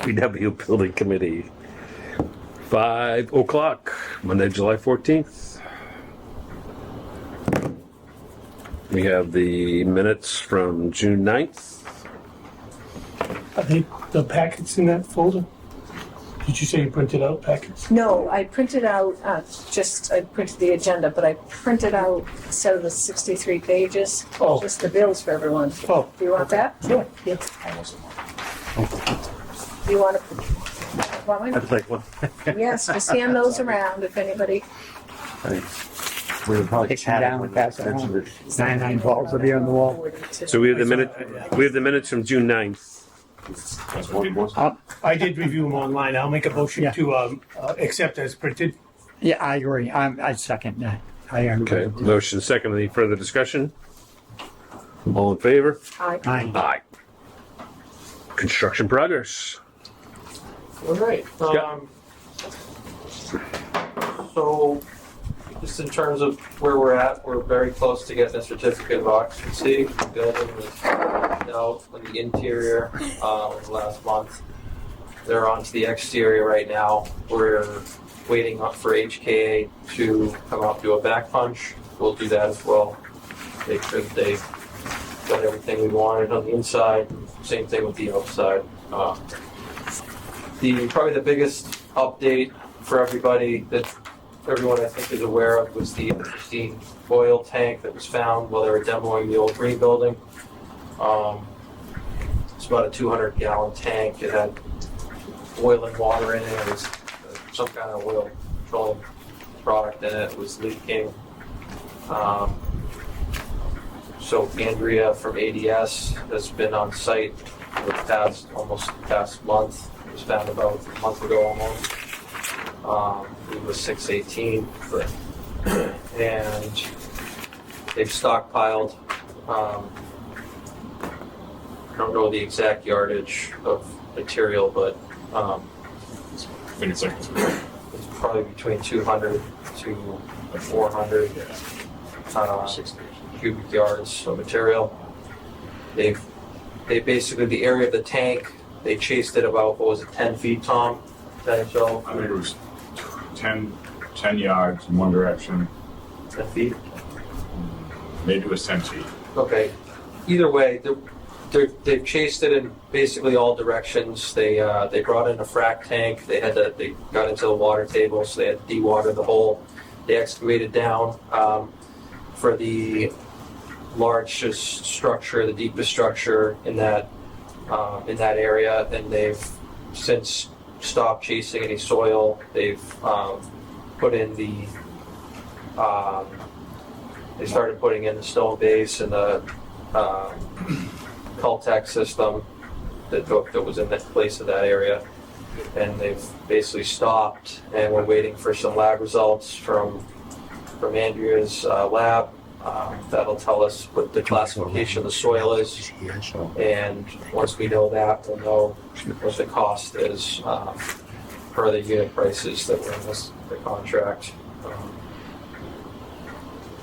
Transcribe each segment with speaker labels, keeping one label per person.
Speaker 1: DPW Building Committee. 5 o'clock, Monday, July 14th. We have the minutes from June 9th.
Speaker 2: Are the packets in that folder? Did you say you printed out packets?
Speaker 3: No, I printed out, I printed the agenda, but I printed out, instead of the 63 pages,
Speaker 2: Oh.
Speaker 3: just the bills for everyone.
Speaker 2: Oh.
Speaker 3: Do you want that?
Speaker 2: Sure, yeah.
Speaker 3: Do you want to, want mine?
Speaker 1: I'd like one.
Speaker 3: Yes, just hand those around if anybody,
Speaker 4: We would probably
Speaker 5: Take them down and pass it on. 99 balls will be on the wall.
Speaker 1: So we have the minutes from June 9th.
Speaker 2: I did review them online. I'll make a motion to accept as printed.
Speaker 5: Yeah, I agree. I second that. I agree.
Speaker 1: Okay, motion second. Any further discussion? All in favor?
Speaker 3: I,
Speaker 5: Aye.
Speaker 1: Aye. Construction progress.
Speaker 6: All right. So, just in terms of where we're at, we're very close to getting a certificate of occupancy. The building was out on the interior last month. They're onto the exterior right now. We're waiting up for HKA to come out and do a back punch. We'll do that as well. Make sure that they've got everything we wanted on the inside. Same thing with the outside. Probably the biggest update for everybody that everyone I think is aware of was the unforeseen oil tank that was found while they were demoing the old green building. It's about a 200-gallon tank. It had oil and water in it. It was some kind of oil petroleum product in it. It was leaking. So Andrea from ADS has been on site for the past month. It was found about a month ago almost. It was 6/18, and they've stockpiled. I don't know the exact yardage of material, but
Speaker 7: I think it's like
Speaker 6: it's probably between 200 to 400 cubic yards of material. They basically, the area of the tank, they chased it about, what was it, 10 feet, Tom? 10 or so?
Speaker 7: I think it was 10 yards in one direction.
Speaker 6: 10 feet?
Speaker 7: Maybe it was 10 feet.
Speaker 6: Okay. Either way, they've chased it in basically all directions. They brought in a frac tank. They got into the water table, so they had to dewater the hole. They excavated down for the largest structure, the deepest structure in that area, and they've since stopped chasing any soil. They've put in they started putting in the stone base and the Cultec system that was in the place of that area, and they've basically stopped, and we're waiting for some lab results from Andrea's lab. That'll tell us what the classification of the soil is, and once we know that, we'll know what the cost is per the unit prices that were in the contract.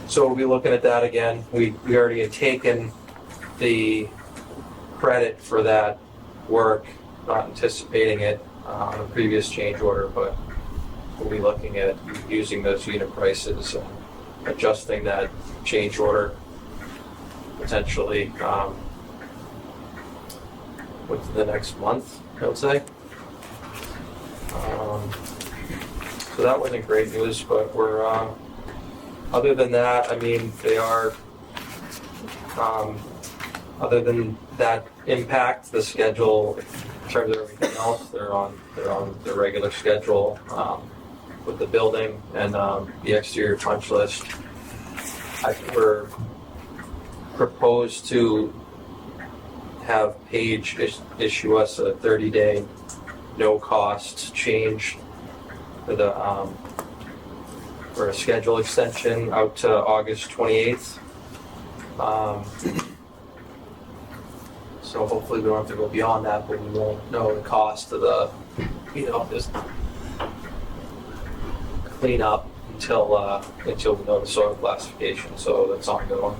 Speaker 6: So we'll be looking at that again. We already had taken the credit for that work, not anticipating it on a previous change order, but we'll be looking at using those unit prices and adjusting that change order potentially within the next month, I would say. So that wasn't great news, but we're other than that, I mean, they are other than that impact, the schedule in terms of everything else, they're on their regular schedule with the building and the exterior punch list. We're proposed to have Page issue us a 30-day no-cost change for a schedule extension out to August 28th. So hopefully we don't have to go beyond that, but we won't know the cost of the, just clean up until we know the soil classification. So that's ongoing.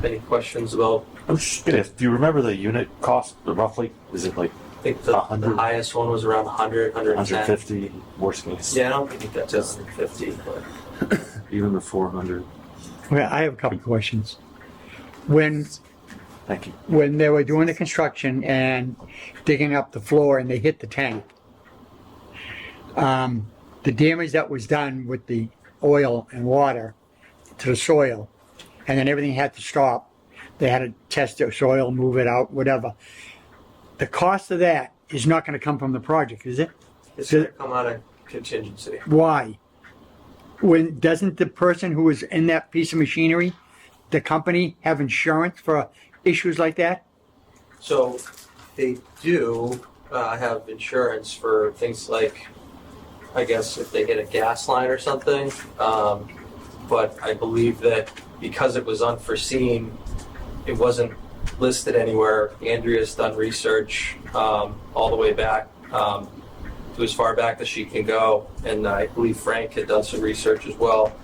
Speaker 6: Any questions about,
Speaker 4: If, do you remember the unit cost roughly? Is it like
Speaker 6: I think the
Speaker 4: 100?
Speaker 6: highest one was around 100, 110.
Speaker 4: 150 worst case?
Speaker 6: Yeah, I don't think that's 150, but
Speaker 4: Even the 400.
Speaker 5: Okay, I have a couple questions. When
Speaker 4: Thank you.
Speaker 5: they were doing the construction and digging up the floor and they hit the tank, the damage that was done with the oil and water to the soil, and then everything had to stop. They had to test the soil, move it out, whatever. The cost of that is not going to come from the project, is it?
Speaker 6: it's going to come out of contingency.
Speaker 5: Why? When doesn't the person who was in that piece of machinery, the company, have insurance for issues like that?
Speaker 6: So they do have insurance for things like, I guess, if they get a gas line or something. But I believe that because it was unforeseen, it wasn't listed anywhere. Andrea's done research all the way back to as far back as she can go. And I believe Frank had done some research as well.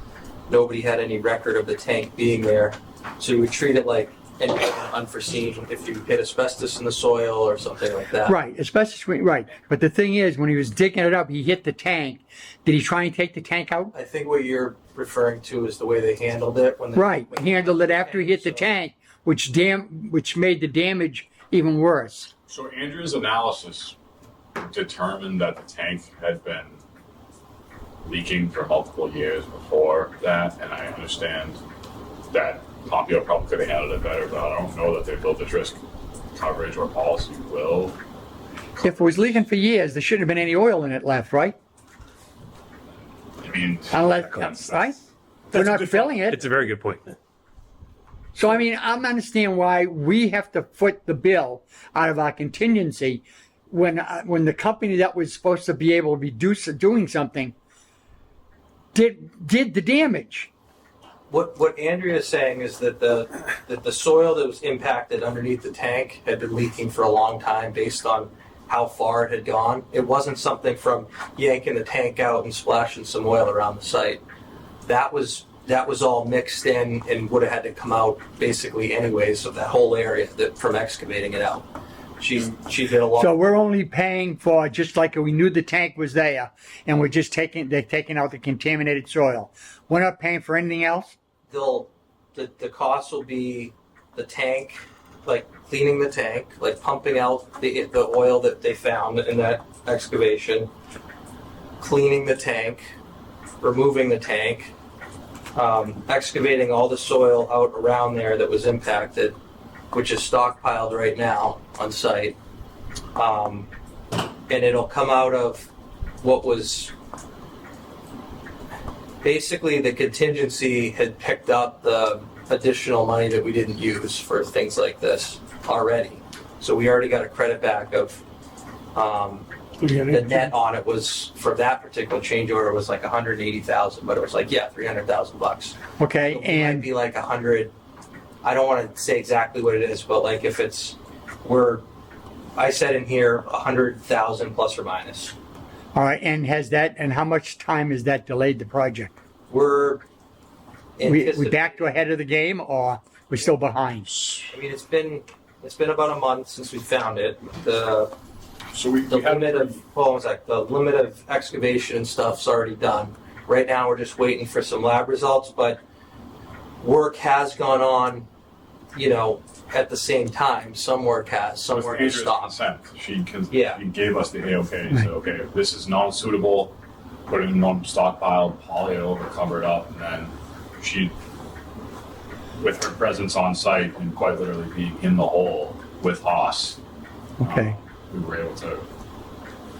Speaker 6: Nobody had any record of the tank being there. So you would treat it like anything unforeseen if you hit asbestos in the soil or something like that.
Speaker 5: Right, especially, right. But the thing is, when he was digging it up, he hit the tank. Did he try and take the tank out?
Speaker 6: I think what you're referring to is the way they handled it when they
Speaker 5: Right, handled it after he hit the tank, which made the damage even worse.
Speaker 7: So Andrew's analysis determined that the tank had been leaking for multiple years before that, and I understand that Pompeo probably could have handled it better, but I don't know that they built this risk coverage or policy will.
Speaker 5: If it was leaking for years, there shouldn't have been any oil in it left, right?
Speaker 7: I mean,
Speaker 5: Unless, right? We're not filling it.
Speaker 1: It's a very good point.
Speaker 5: So, I mean, I don't understand why we have to foot the bill out of our contingency when the company that was supposed to be able to be doing something did the damage.
Speaker 6: What Andrea is saying is that the soil that was impacted underneath the tank had been leaking for a long time based on how far it had gone. It wasn't something from yanking the tank out and splashing some oil around the site. That was all mixed in and would have had to come out basically anyways of that whole area from excavating it out. She did a lot.
Speaker 5: So we're only paying for, just like we knew the tank was there, and they're taking out the contaminated soil. We're not paying for anything else?
Speaker 6: The cost will be the tank, like cleaning the tank, like pumping out the oil that they found in that excavation, cleaning the tank, removing the tank, excavating all the soil out around there that was impacted, which is stockpiled right now on site. And it'll come out of what was basically the contingency had picked up the additional money that we didn't use for things like this already. So we already got a credit back of the net on it was, for that particular change order, was like 180,000, but it was like, yeah, 300,000 bucks.
Speaker 5: Okay,
Speaker 6: So it might
Speaker 5: and
Speaker 6: be like 100. I don't want to say exactly what it is, but like if it's, I said in here 100,000 plus or minus.
Speaker 5: all right, and how much time has that delayed the project?
Speaker 6: We're
Speaker 5: We back to ahead of the game, or we're still behind?
Speaker 6: I mean, it's been about a month since we found it.
Speaker 7: so we
Speaker 6: The
Speaker 7: had
Speaker 6: limit the limit of excavation and stuff's already done. Right now, we're just waiting for some lab results, but work has gone on, at the same time. Some work has, some work has
Speaker 7: Andrew's
Speaker 6: stopped.
Speaker 7: consent.
Speaker 6: Yeah.
Speaker 7: She gave us the A-OK. So, okay, if this is non-suitable, put it in non-stockpile, poly it over, cover it up, and then she, with her presence on site and quite literally being in the hole with Haas,
Speaker 5: Okay,
Speaker 7: we were able to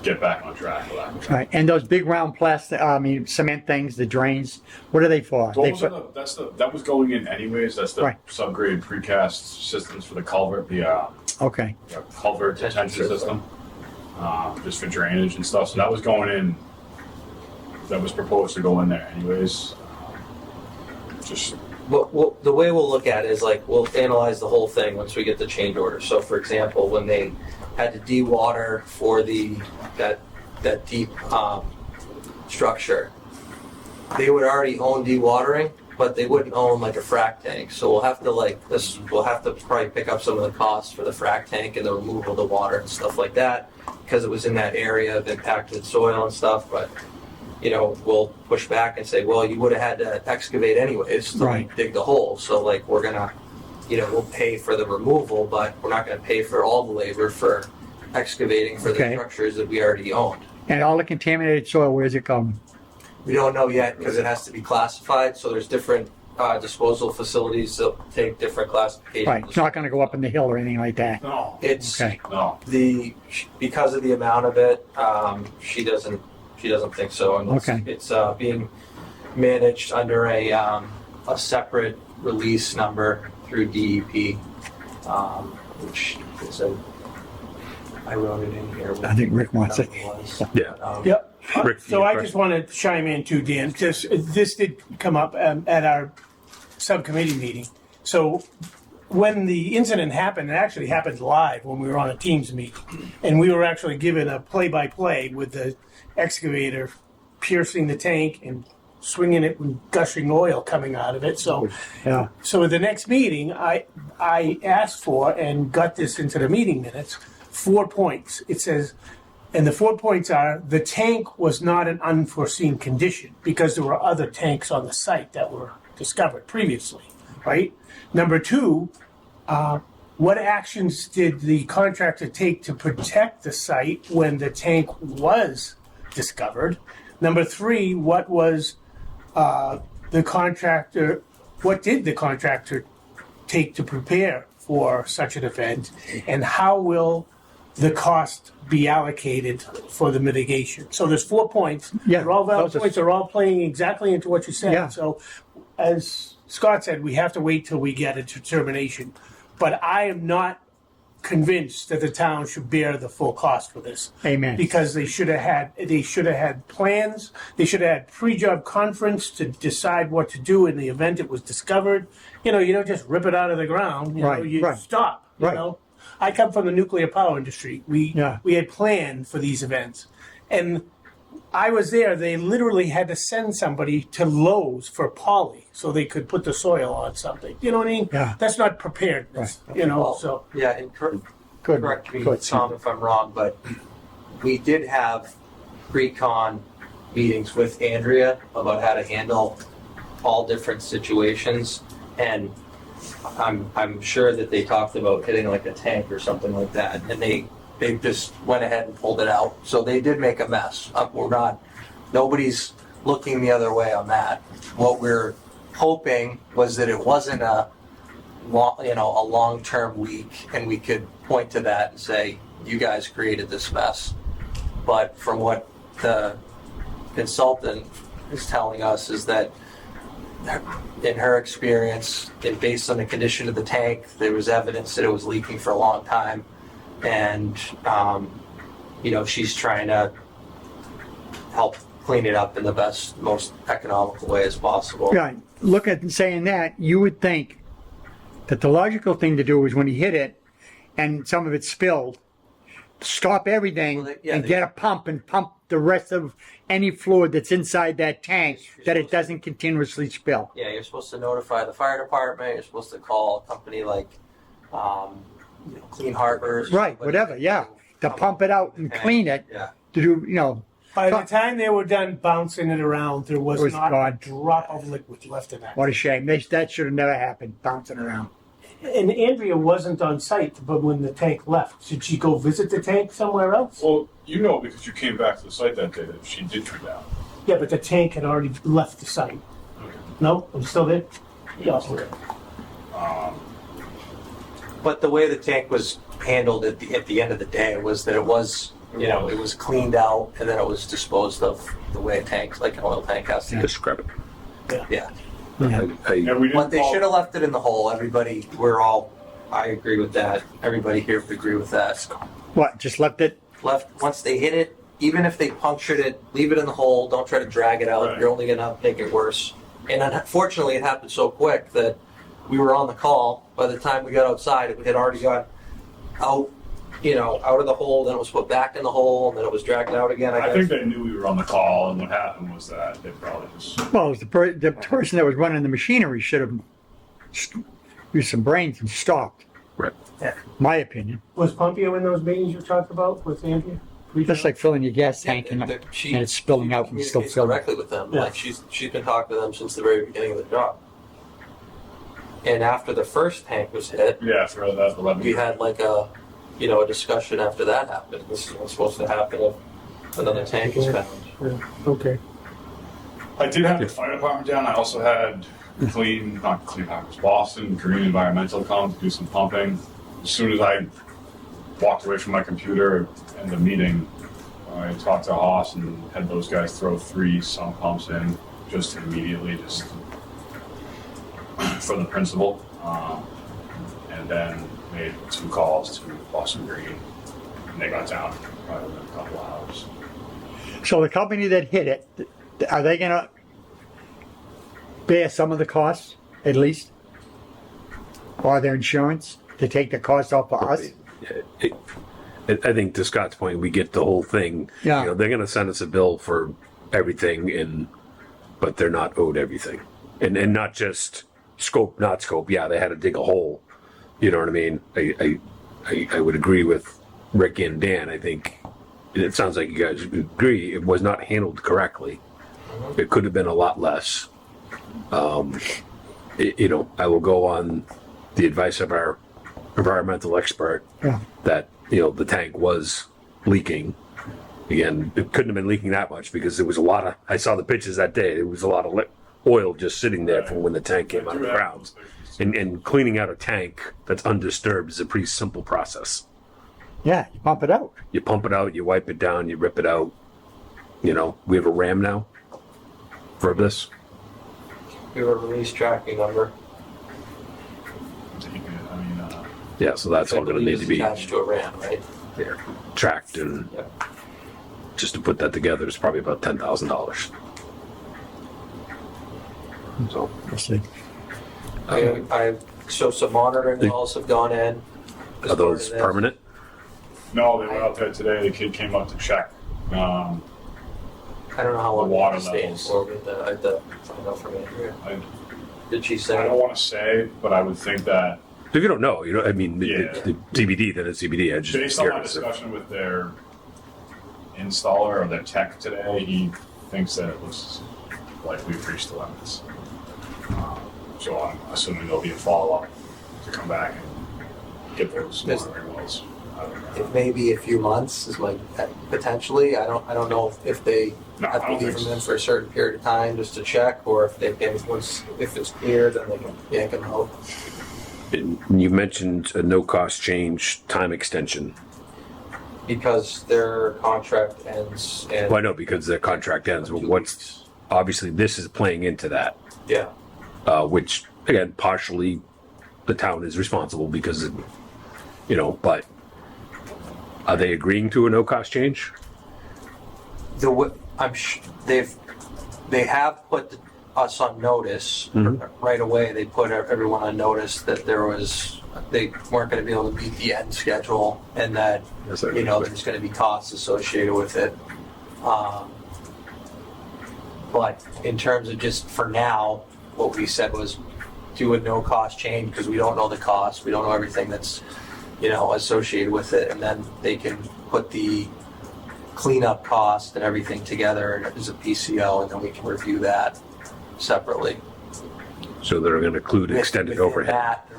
Speaker 7: get back on track for that.
Speaker 5: all right, and those big round cement things, the drains, what are they for?
Speaker 7: Those are that was going in anyways. That's the
Speaker 5: Right.
Speaker 7: subgrade precast systems for the culvert, the
Speaker 5: Okay,
Speaker 7: culvert detention system, just for drainage and stuff. So that was going in. That was proposed to go in there anyways. Just
Speaker 6: But the way we'll look at it is like we'll analyze the whole thing once we get the change order. So, for example, when they had to de-water for that deep structure, they would already own dewatering, but they wouldn't own like a frac tank. So we'll have to we'll have to probably pick up some of the costs for the frac tank and the removal of the water and stuff like that, because it was in that area of impacted soil and stuff. But we'll push back and say, well, you would have had to excavate anyways to
Speaker 5: Right.
Speaker 6: dig the hole. So we're gonna, we'll pay for the removal, but we're not gonna pay for all the labor for excavating for the
Speaker 5: Okay.
Speaker 6: structures that we already owned.
Speaker 5: And all the contaminated soil, where's it going?
Speaker 6: We don't know yet because it has to be classified. So there's different disposal facilities that take different classifications.
Speaker 5: Right, it's not gonna go up in the hill or anything like that.
Speaker 7: No,
Speaker 6: It's
Speaker 5: Okay.
Speaker 7: no.
Speaker 6: because of the amount of it. She doesn't think so, and
Speaker 5: Okay.
Speaker 6: it's being managed under a separate release number through DEP, which is I wrote it in here.
Speaker 5: I think Rick wants it.
Speaker 1: Yeah.
Speaker 2: Yep.
Speaker 1: Rick,
Speaker 2: So I just want to chime in too, Dan. This did come up at our subcommittee meeting. So when the incident happened, it actually happened live when we were on a Teams meeting. And we were actually given a play-by-play with the excavator piercing the tank and swinging it with gushing oil coming out of it. So
Speaker 5: Yeah,
Speaker 2: So at the next meeting, I asked for and got this into the meeting minutes, 4 points. It says, and the 4 points are, the tank was not an unforeseen condition because there were other tanks on the site that were discovered previously, right? Number 2, what actions did the contractor take to protect the site when the tank was discovered? Number 3, what did the contractor take to prepare for such an event? And how will the cost be allocated for the mitigation? So there's 4 points.
Speaker 5: Yeah,
Speaker 2: They're all valid
Speaker 5: those are-
Speaker 2: points. Are all playing exactly into what you said.
Speaker 5: Yeah.
Speaker 2: So as Scott said, we have to wait till we get a determination. But I am not convinced that the town should bear the full cost for this.
Speaker 5: Amen.
Speaker 2: Because they should have had plans. They should have had pre-job conference to decide what to do in the event it was discovered. You don't just rip it out of the ground.
Speaker 5: Right,
Speaker 2: You
Speaker 5: right.
Speaker 2: stop.
Speaker 5: Right.
Speaker 2: I come from the nuclear power industry. We
Speaker 5: Yeah.
Speaker 2: had planned for these events, and I was there. They literally had to send somebody to Lowe's for poly so they could put the soil on something. You know what I mean?
Speaker 5: Yeah.
Speaker 2: That's not preparedness. So
Speaker 6: Yeah, and
Speaker 5: Good.
Speaker 6: correct me,
Speaker 5: Good.
Speaker 6: Tom, if I'm wrong, but we did have pre-con meetings with Andrea about how to handle all different situations, and I'm sure that they talked about hitting like a tank or something like that, and they just went ahead and pulled it out. So they did make a mess. Nobody's looking the other way on that. What we're hoping was that it wasn't a long-term leak, and we could point to that and say, you guys created this mess. But from what the consultant is telling us is that in her experience, and based on the condition of the tank, there was evidence that it was leaking for a long time. And, she's trying to help clean it up in the best, most economical way as possible.
Speaker 5: Right. Look at saying that, you would think that the logical thing to do is when he hit it and some of it spilled, stop everything
Speaker 6: Well,
Speaker 5: and get a pump and pump the rest of any fluid that's inside that tank that it doesn't continuously spill.
Speaker 6: Yeah, you're supposed to notify the fire department. You're supposed to call a company like Clean Harbors.
Speaker 5: Right, whatever, yeah. To pump it out and clean it,
Speaker 6: Yeah.
Speaker 5: to do,
Speaker 2: by the time they were done bouncing it around, there was,
Speaker 5: It was
Speaker 2: not
Speaker 5: gone.
Speaker 2: a drop of liquid left in that.
Speaker 5: what a shame. That should have never happened, bouncing around.
Speaker 2: And Andrea wasn't on site, but when the tank left, did she go visit the tank somewhere else?
Speaker 7: Well, because you came back to the site that day that she did come down.
Speaker 2: Yeah, but the tank had already left the site.
Speaker 7: Okay.
Speaker 2: No, I'm still there. Yeah.
Speaker 6: But the way the tank was handled at the end of the day was that it was cleaned out and then it was disposed of the way a tank, like an oil tank, has to.
Speaker 1: Describe it.
Speaker 6: Yeah.
Speaker 5: Yeah.
Speaker 7: And we
Speaker 6: But
Speaker 7: didn't
Speaker 6: they
Speaker 7: call,
Speaker 6: should have left it in the hole. I agree with that. Everybody here would agree with that.
Speaker 5: What, just left it?
Speaker 6: Once they hit it, even if they punctured it, leave it in the hole. Don't try to drag it out.
Speaker 7: Right.
Speaker 6: You're only gonna make it worse. And unfortunately, it happened so quick that we were on the call. By the time we got outside, it had already got out out of the hole, then it was put back in the hole, and then it was dragged out again, I
Speaker 7: I
Speaker 6: guess.
Speaker 7: think they knew we were on the call, and what happened was that they probably just.
Speaker 5: Well, it was the person that was running the machinery should have used some brains and stopped.
Speaker 1: Right.
Speaker 5: My opinion.
Speaker 2: Was Pompeo in those meetings you talked about with Andrea?
Speaker 5: Just like filling your gas tank and it's spilling out and still
Speaker 6: communicates
Speaker 5: filling.
Speaker 6: directly with them.
Speaker 2: Yeah.
Speaker 6: Like she's been talking to them since the very beginning of the job. And after the first tank was hit,
Speaker 7: Yeah, for that 11.
Speaker 6: we had like a discussion after that happened. This is what's supposed to happen if another tank is found.
Speaker 2: Yeah, okay.
Speaker 7: I did have the fire department down. I also had not Clean Harbors, Boston Green Environmental come to do some pumping. As soon as I walked away from my computer and the meeting, I talked to Haas and had those guys throw 3 sump pumps in just immediately, just for the principal. And then made 2 calls to Boston Green, and they got down probably within a couple hours.
Speaker 5: So the company that hit it, are they gonna bear some of the costs at least? Or their insurance to take the cost off of us?
Speaker 1: I think to Scott's point, we get the whole thing.
Speaker 5: Yeah.
Speaker 1: They're going to send us a bill for everything, but they're not owed everything, and not just scope, not scope. Yeah, they had to dig a hole. You know what I mean? I would agree with Rick and Dan. I think it sounds like you guys agree it was not handled correctly. It could have been a lot less. I will go on the advice of our environmental expert that the tank was leaking. Again, it couldn't have been leaking that much because there was a lot of. I saw the pictures that day. There was a lot of oil just sitting there from when the tank came out of the ground. And cleaning out a tank that's undisturbed is a pretty simple process.
Speaker 5: Yeah, you pump it out.
Speaker 1: You pump it out, you wipe it down, you rip it out. We have a RAM now for this.
Speaker 6: We have a release tracking number.
Speaker 1: Yeah, so that's all going to need to be
Speaker 6: attached to a RAM, right?
Speaker 1: tracked, and just to put that together is probably about $10,000. So
Speaker 5: We'll see.
Speaker 6: So some monitoring wells have gone in. as
Speaker 1: are
Speaker 6: part
Speaker 1: those
Speaker 6: of this.
Speaker 1: permanent?
Speaker 7: No, they were out there today. The kid came up to check.
Speaker 6: I don't know how long
Speaker 7: The water
Speaker 6: they stayed
Speaker 7: levels.
Speaker 6: for. I had to find out from Andrea.
Speaker 7: I
Speaker 6: Did she
Speaker 7: I
Speaker 6: say?
Speaker 7: don't want to say, but I would think that
Speaker 1: If you don't know, I mean,
Speaker 7: Yeah.
Speaker 1: the CBD, then it's CBD. I just
Speaker 7: based on my
Speaker 1: curious.
Speaker 7: discussion with their installer or their tech today, he thinks that it looks like we've reached the limits. So I'm assuming there'll be a follow-up to come back and get those monitoring wells. I don't know.
Speaker 6: It may be a few months, is my potentially. I don't know if they
Speaker 7: No,
Speaker 6: have
Speaker 7: I
Speaker 6: to
Speaker 7: don't
Speaker 6: leave
Speaker 7: think
Speaker 6: them in
Speaker 7: so.
Speaker 6: for a certain period of time just to check, or if they can if it's clear, then they can yank them out.
Speaker 1: And you mentioned a no-cost change time extension.
Speaker 6: Because their contract ends and
Speaker 1: Well, I know because their contract ends. But what's obviously this is playing into that,
Speaker 6: yeah.
Speaker 1: which again partially the town is responsible because but are they agreeing to a no-cost change?
Speaker 6: They have put us on notice right away. They put everyone on notice that they weren't going to be able to meet the end schedule, and that
Speaker 1: Yes, I
Speaker 6: there's going to be costs associated with it. But in terms of just for now, what we said was do a no cost change because we don't know the cost, we don't know everything that's associated with it, and then they can put the cleanup cost and everything together as a PCO, and then we can review that separately.
Speaker 1: So they're going to include extended
Speaker 6: Within
Speaker 1: overhead.
Speaker 6: That, there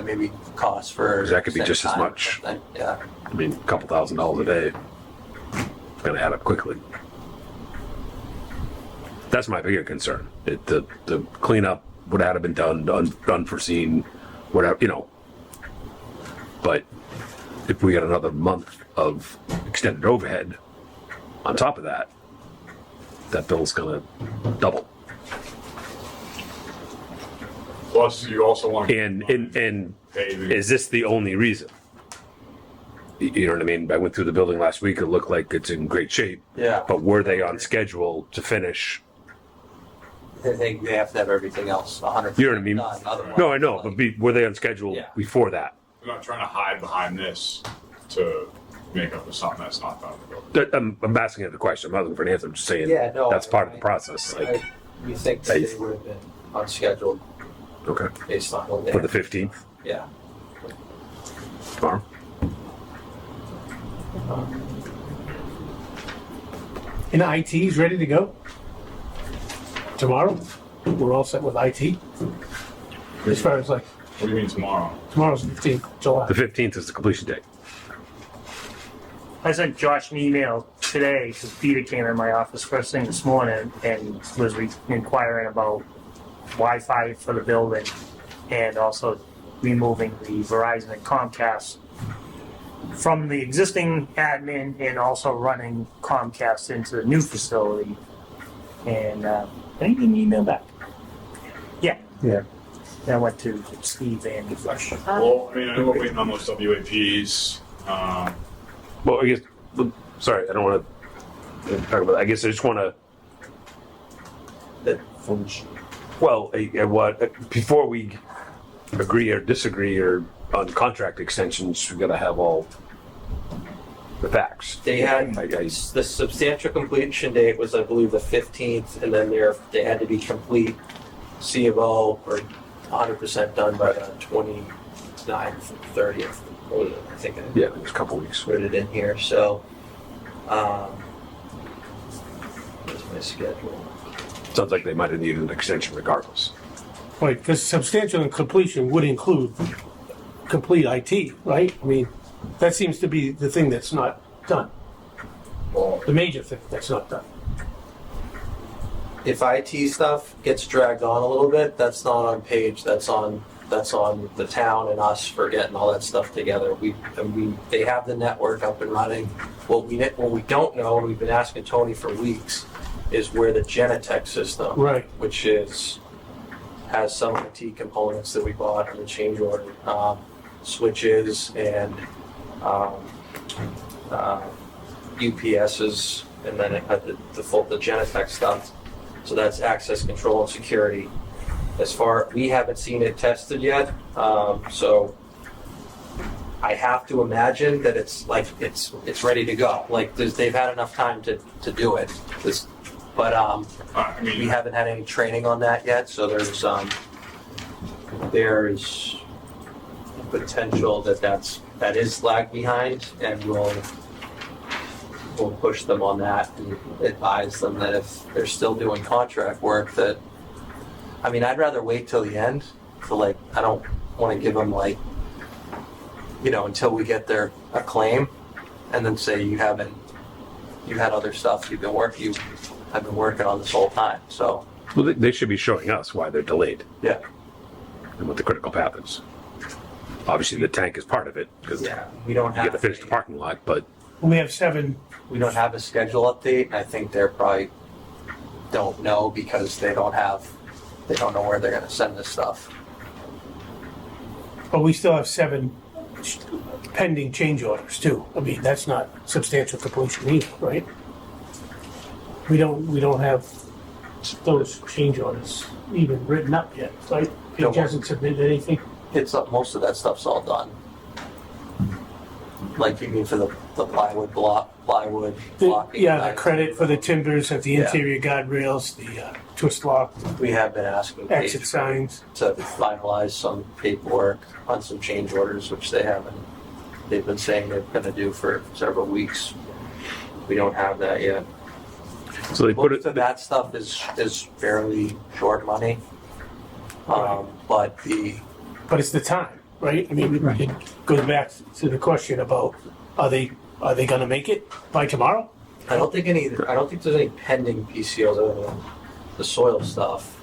Speaker 6: may be costs for
Speaker 1: 'Cause that could be just as
Speaker 6: extended time or
Speaker 1: much.
Speaker 6: something. Yeah.
Speaker 1: I mean, a couple $1,000s a day. It's going to add up quickly. That's my bigger concern. The cleanup would have been done, unforeseen, whatever, But if we got another month of extended overhead on top of that, that bill's going to double.
Speaker 7: Plus, you also want to
Speaker 1: And
Speaker 7: pay the
Speaker 1: is this the only reason? You know what I mean? I went through the building last week. It looked like it's in great shape.
Speaker 6: Yeah.
Speaker 1: But were they on schedule to finish?
Speaker 6: They have to have everything else 100%.
Speaker 1: You know what I mean?
Speaker 6: Done, otherwise,
Speaker 1: No, I know.
Speaker 6: like-
Speaker 1: But were they on schedule
Speaker 6: Yeah.
Speaker 1: before that?
Speaker 7: We're not trying to hide behind this to make up for something that's not done.
Speaker 1: I'm asking you the question. I'm not looking for an answer. I'm just saying
Speaker 6: Yeah, no,
Speaker 1: that's part of the process. Like,
Speaker 6: We think that they would have been unscheduled
Speaker 1: okay,
Speaker 6: based on what they.
Speaker 1: for the 15th
Speaker 6: Yeah.
Speaker 1: tomorrow.
Speaker 2: And IT's ready to go? Tomorrow? We're all set with IT? As far as like,
Speaker 7: What do you mean tomorrow?
Speaker 2: tomorrow's the 15th, July.
Speaker 1: The 15th is the completion date.
Speaker 8: I sent Josh an email today because Peter came in my office first thing this morning and was inquiring about Wi-Fi for the building and also removing the Verizon and Comcast from the existing admin and also running Comcast into the new facility. And I didn't get an email back. Yeah.
Speaker 5: Yeah.
Speaker 8: Then I went to Steve and
Speaker 7: Well, I mean, I know we're waiting on those WAPs.
Speaker 1: Well, I guess. Sorry, I don't want to talk about that. I guess I just want to.
Speaker 6: That
Speaker 1: Well, what before we agree or disagree or on contract extensions, we got to have all the facts.
Speaker 6: They had,
Speaker 1: I
Speaker 6: the substantial completion date was, I believe, the 15th, and then they had to be complete C of O or 100% done by the 29th, 30th. What was it? I think
Speaker 1: yeah, it was a couple weeks.
Speaker 6: put it in here, so, where's my schedule?
Speaker 1: Sounds like they might have needed an extension regardless.
Speaker 2: Right, because substantial and completion would include complete IT, right? I mean, that seems to be the thing that's not done,
Speaker 6: Well,
Speaker 2: the major thing that's not done.
Speaker 6: if IT stuff gets dragged on a little bit, that's not on Paige, that's on the town and us for getting all that stuff together. They have the network up and running. What we don't know, and we've been asking Tony for weeks, is where the Genetech system,
Speaker 2: Right.
Speaker 6: which has some IT components that we bought on the change order, switches and UPSs, and then it had the Genetech stuff. So that's access control and security. We haven't seen it tested yet, so I have to imagine that it's ready to go. Like they've had enough time to do it. But
Speaker 7: I
Speaker 6: we
Speaker 7: mean,
Speaker 6: haven't had any training on that yet, so there's potential that is lag behind, and we'll push them on that and advise them that if they're still doing contract work that, I mean, I'd rather wait till the end I don't want to give them until we get a claim and then say you had other stuff I've been working on this whole time, so.
Speaker 1: Well, they should be showing us why they're delayed
Speaker 6: Yeah.
Speaker 1: and what the critical path is. Obviously, the tank is part of it because
Speaker 6: Yeah, we don't
Speaker 1: you
Speaker 6: have
Speaker 1: get to finish the parking lot, but
Speaker 2: We have 7,
Speaker 6: we don't have a schedule update. I think they're probably don't know because they don't know where they're gonna send this stuff.
Speaker 2: but we still have 7 pending change orders too. I mean, that's not substantial completion either, right? We don't have those change orders even written up yet, right?
Speaker 6: No.
Speaker 2: Page hasn't submitted anything.
Speaker 6: Most of that stuff's all done. Like you mean for the plywood blocking.
Speaker 2: Yeah, the credit for the timbers of the
Speaker 6: Yeah.
Speaker 2: interior guardrails, the twist lock,
Speaker 6: We have been asking
Speaker 2: exit
Speaker 6: Paige
Speaker 2: signs.
Speaker 6: to finalize some paperwork on some change orders, which they haven't. They've been saying they're gonna do for several weeks. We don't have that yet.
Speaker 1: so they put
Speaker 6: Most of that stuff is fairly short money. But
Speaker 2: But it's the time, right? I mean, it goes back to the question about, are they gonna make it by tomorrow?
Speaker 6: I don't think there's any pending PCOs other than the soil stuff.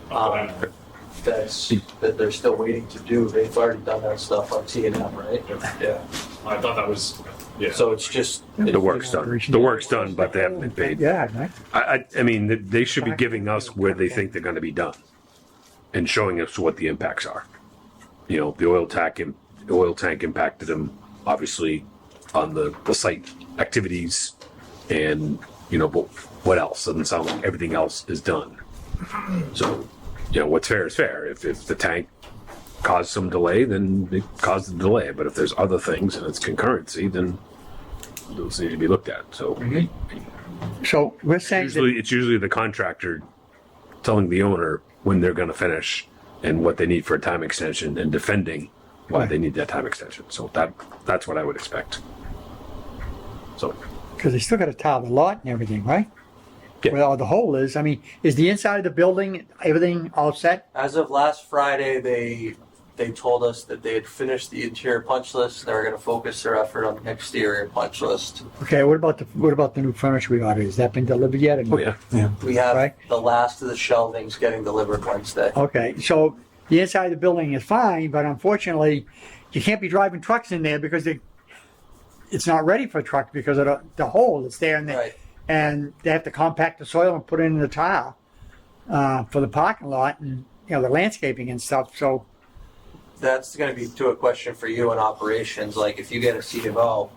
Speaker 6: That they're still waiting to do. They've already done that stuff on T&M, right? Yeah.
Speaker 7: I thought that was, yeah.
Speaker 6: So it's just.
Speaker 1: the work's done. The work's done, but they haven't been paid.
Speaker 5: Yeah, nice.
Speaker 1: I mean, they should be giving us where they think they're going to be done, and showing us what the impacts are. The oil tank impacted them obviously on the site activities, and but what else? Doesn't sound like everything else is done. So, what's fair is fair. If the tank caused some delay, then it caused the delay. But if there's other things and it's concurrency, then those need to be looked at. So
Speaker 5: So we're saying that,
Speaker 1: it's usually the contractor telling the owner when they're going to finish and what they need for a time extension and defending why they need that time extension. So that's what I would expect. So
Speaker 5: because they still got to tile the lot and everything, right?
Speaker 1: Yeah.
Speaker 5: Where all the hole is. I mean, is the inside of the building, everything all set?
Speaker 6: As of last Friday, they told us that they had finished the interior punch list. They were going to focus their effort on the exterior punch list.
Speaker 5: Okay, what about the new furniture we ordered? Has that been delivered yet?
Speaker 1: oh yeah,
Speaker 6: We have
Speaker 5: Right.
Speaker 6: the last of the shelvings getting delivered Wednesday.
Speaker 5: Okay, so the inside of the building is fine, but unfortunately, you can't be driving trucks in there because it's not ready for trucks because of the hole that's there,
Speaker 6: Right.
Speaker 5: and they have to compact the soil and put it in the tile for the parking lot and the landscaping and stuff. So
Speaker 6: That's going to be to a question for you in operations. Like, if you get a C of O,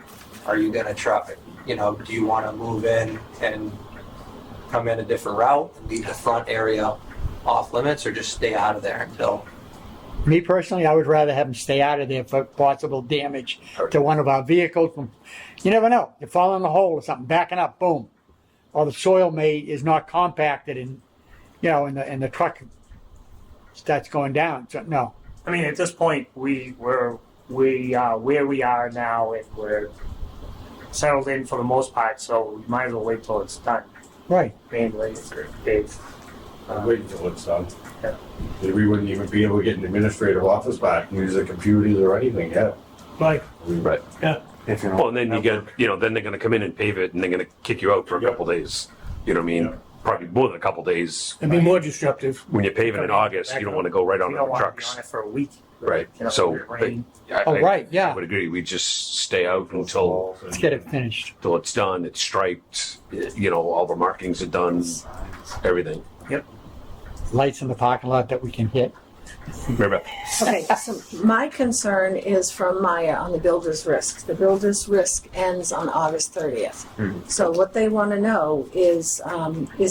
Speaker 6: are you going to try? Do you want to move in and come in a different route and leave the front area off limits, or just stay out of there until?
Speaker 5: me personally, I would rather have them stay out of there for possible damage to one of our vehicles. You never know. You fall in a hole or something, backing up, boom. Or the soil is not compacted and, and the truck starts going down. So, no.
Speaker 8: I mean, at this point, we are where we are now, and we're settled in for the most part. So we might as well wait till it's done.
Speaker 5: Right.
Speaker 8: Mainly, Dave.
Speaker 9: I'm waiting until it's done.
Speaker 8: Yeah.
Speaker 9: We wouldn't even be able to get an administrative office back and use the computers or anything yet.
Speaker 2: Right,
Speaker 1: right.
Speaker 2: yeah.
Speaker 4: If you
Speaker 1: Well, and then you get, then they're going to come in and pave it, and they're going to kick you out for a couple days. You know what I mean?
Speaker 9: Yeah.
Speaker 1: Probably more than a couple days.
Speaker 2: It'd be more disruptive.
Speaker 1: When you're paving in August, you don't want to go right on
Speaker 8: You
Speaker 1: the
Speaker 8: don't want to be
Speaker 1: trucks.
Speaker 8: on it for a week.
Speaker 1: Right.
Speaker 8: You know,
Speaker 1: So,
Speaker 8: rain.
Speaker 5: Right, yeah.
Speaker 1: I would agree. We just stay out until
Speaker 5: Let's get it finished.
Speaker 1: it's done. It's striped. All the markings are done. Everything.
Speaker 8: Yep.
Speaker 5: Lights in the parking lot that we can hit.
Speaker 1: Remember?
Speaker 3: Okay, so my concern is from Maya on the builder's risk. The builder's risk ends on August 30th. So what they want to know is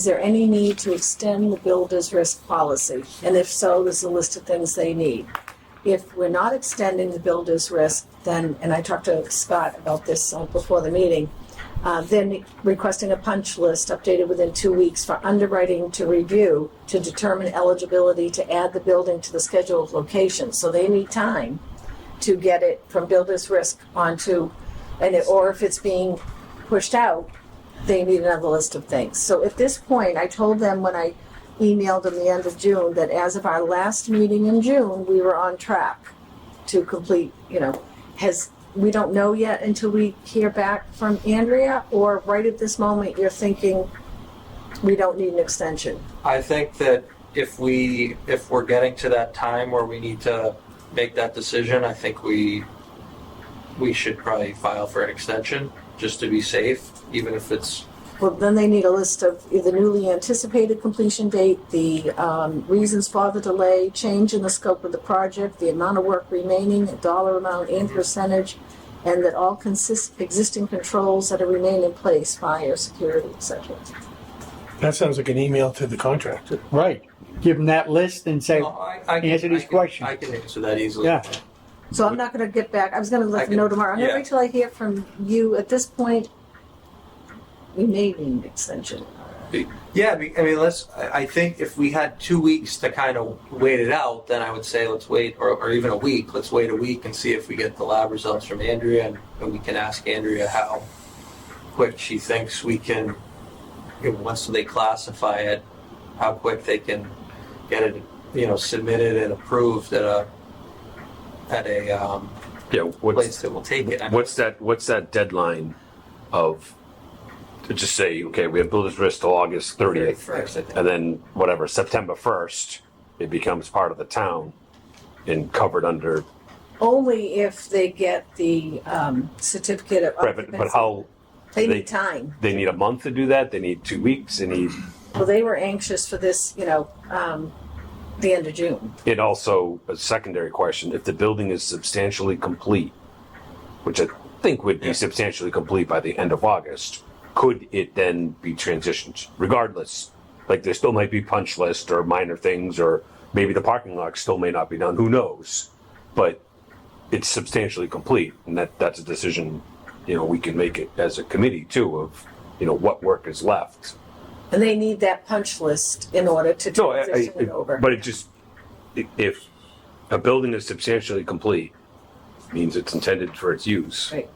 Speaker 3: there any need to extend the builder's risk policy? And if so, there's a list of things they need. If we're not extending the builder's risk, then, and I talked to Scott about this before the meeting, then requesting a punch list updated within 2 weeks for underwriting to review to determine eligibility to add the building to the schedule of locations. So they need time to get it from builder's risk onto, or if it's being pushed out, they need another list of things. So at this point, I told them when I emailed them the end of June that as of our last meeting in June, we were on track to complete, we don't know yet until we hear back from Andrea, or right at this moment you're thinking we don't need an extension?
Speaker 6: I think that if we're getting to that time where we need to make that decision, I think we should probably file for an extension just to be safe, even if it's.
Speaker 3: Well, then they need a list of the newly anticipated completion date, the reasons for the delay, change in the scope of the project, the amount of work remaining, dollar amount and percentage, and that all existing controls that remain in place, fire, security, etc.
Speaker 2: That sounds like an email to the contractor.
Speaker 5: Right. Give them that list and say, answer these questions.
Speaker 6: I can answer that easily.
Speaker 5: Yeah.
Speaker 3: So I'm not going to get back. I was going to let them know tomorrow. I'm going to wait till I hear from you. At this point, we may need an extension.
Speaker 6: Yeah, I mean, I think if we had 2 weeks to kind of wait it out, then I would say let's wait, or even a week. Let's wait a week and see if we get the lab results from Andrea, and we can ask Andrea how quick she thinks we can, once they classify it, how quick they can get it, submitted and approved at a place that will take it.
Speaker 1: What's that deadline of? To just say, okay, we have builder's risk till August 30th,
Speaker 6: 31st, I think.
Speaker 1: and then whatever, September 1st, it becomes part of the town and covered under.
Speaker 3: Only if they get the certificate of
Speaker 1: Right,
Speaker 3: occupancy.
Speaker 1: but how?
Speaker 3: They need time.
Speaker 1: They need a month to do that. They need 2 weeks. They need.
Speaker 3: Well, they were anxious for this, the end of June.
Speaker 1: It also a secondary question: if the building is substantially complete, which I think would be substantially complete by the end of August. Could it then be transitioned? Regardless, like there still might be punch list or minor things, or maybe the parking lot still may not be done. Who knows? But it's substantially complete, and that's a decision we can make it as a committee too of, what work is left.
Speaker 3: And they need that punch list in order to
Speaker 1: No,
Speaker 3: transition it over.
Speaker 1: but it just, if a building is substantially complete, means it's intended for its use.
Speaker 3: Right.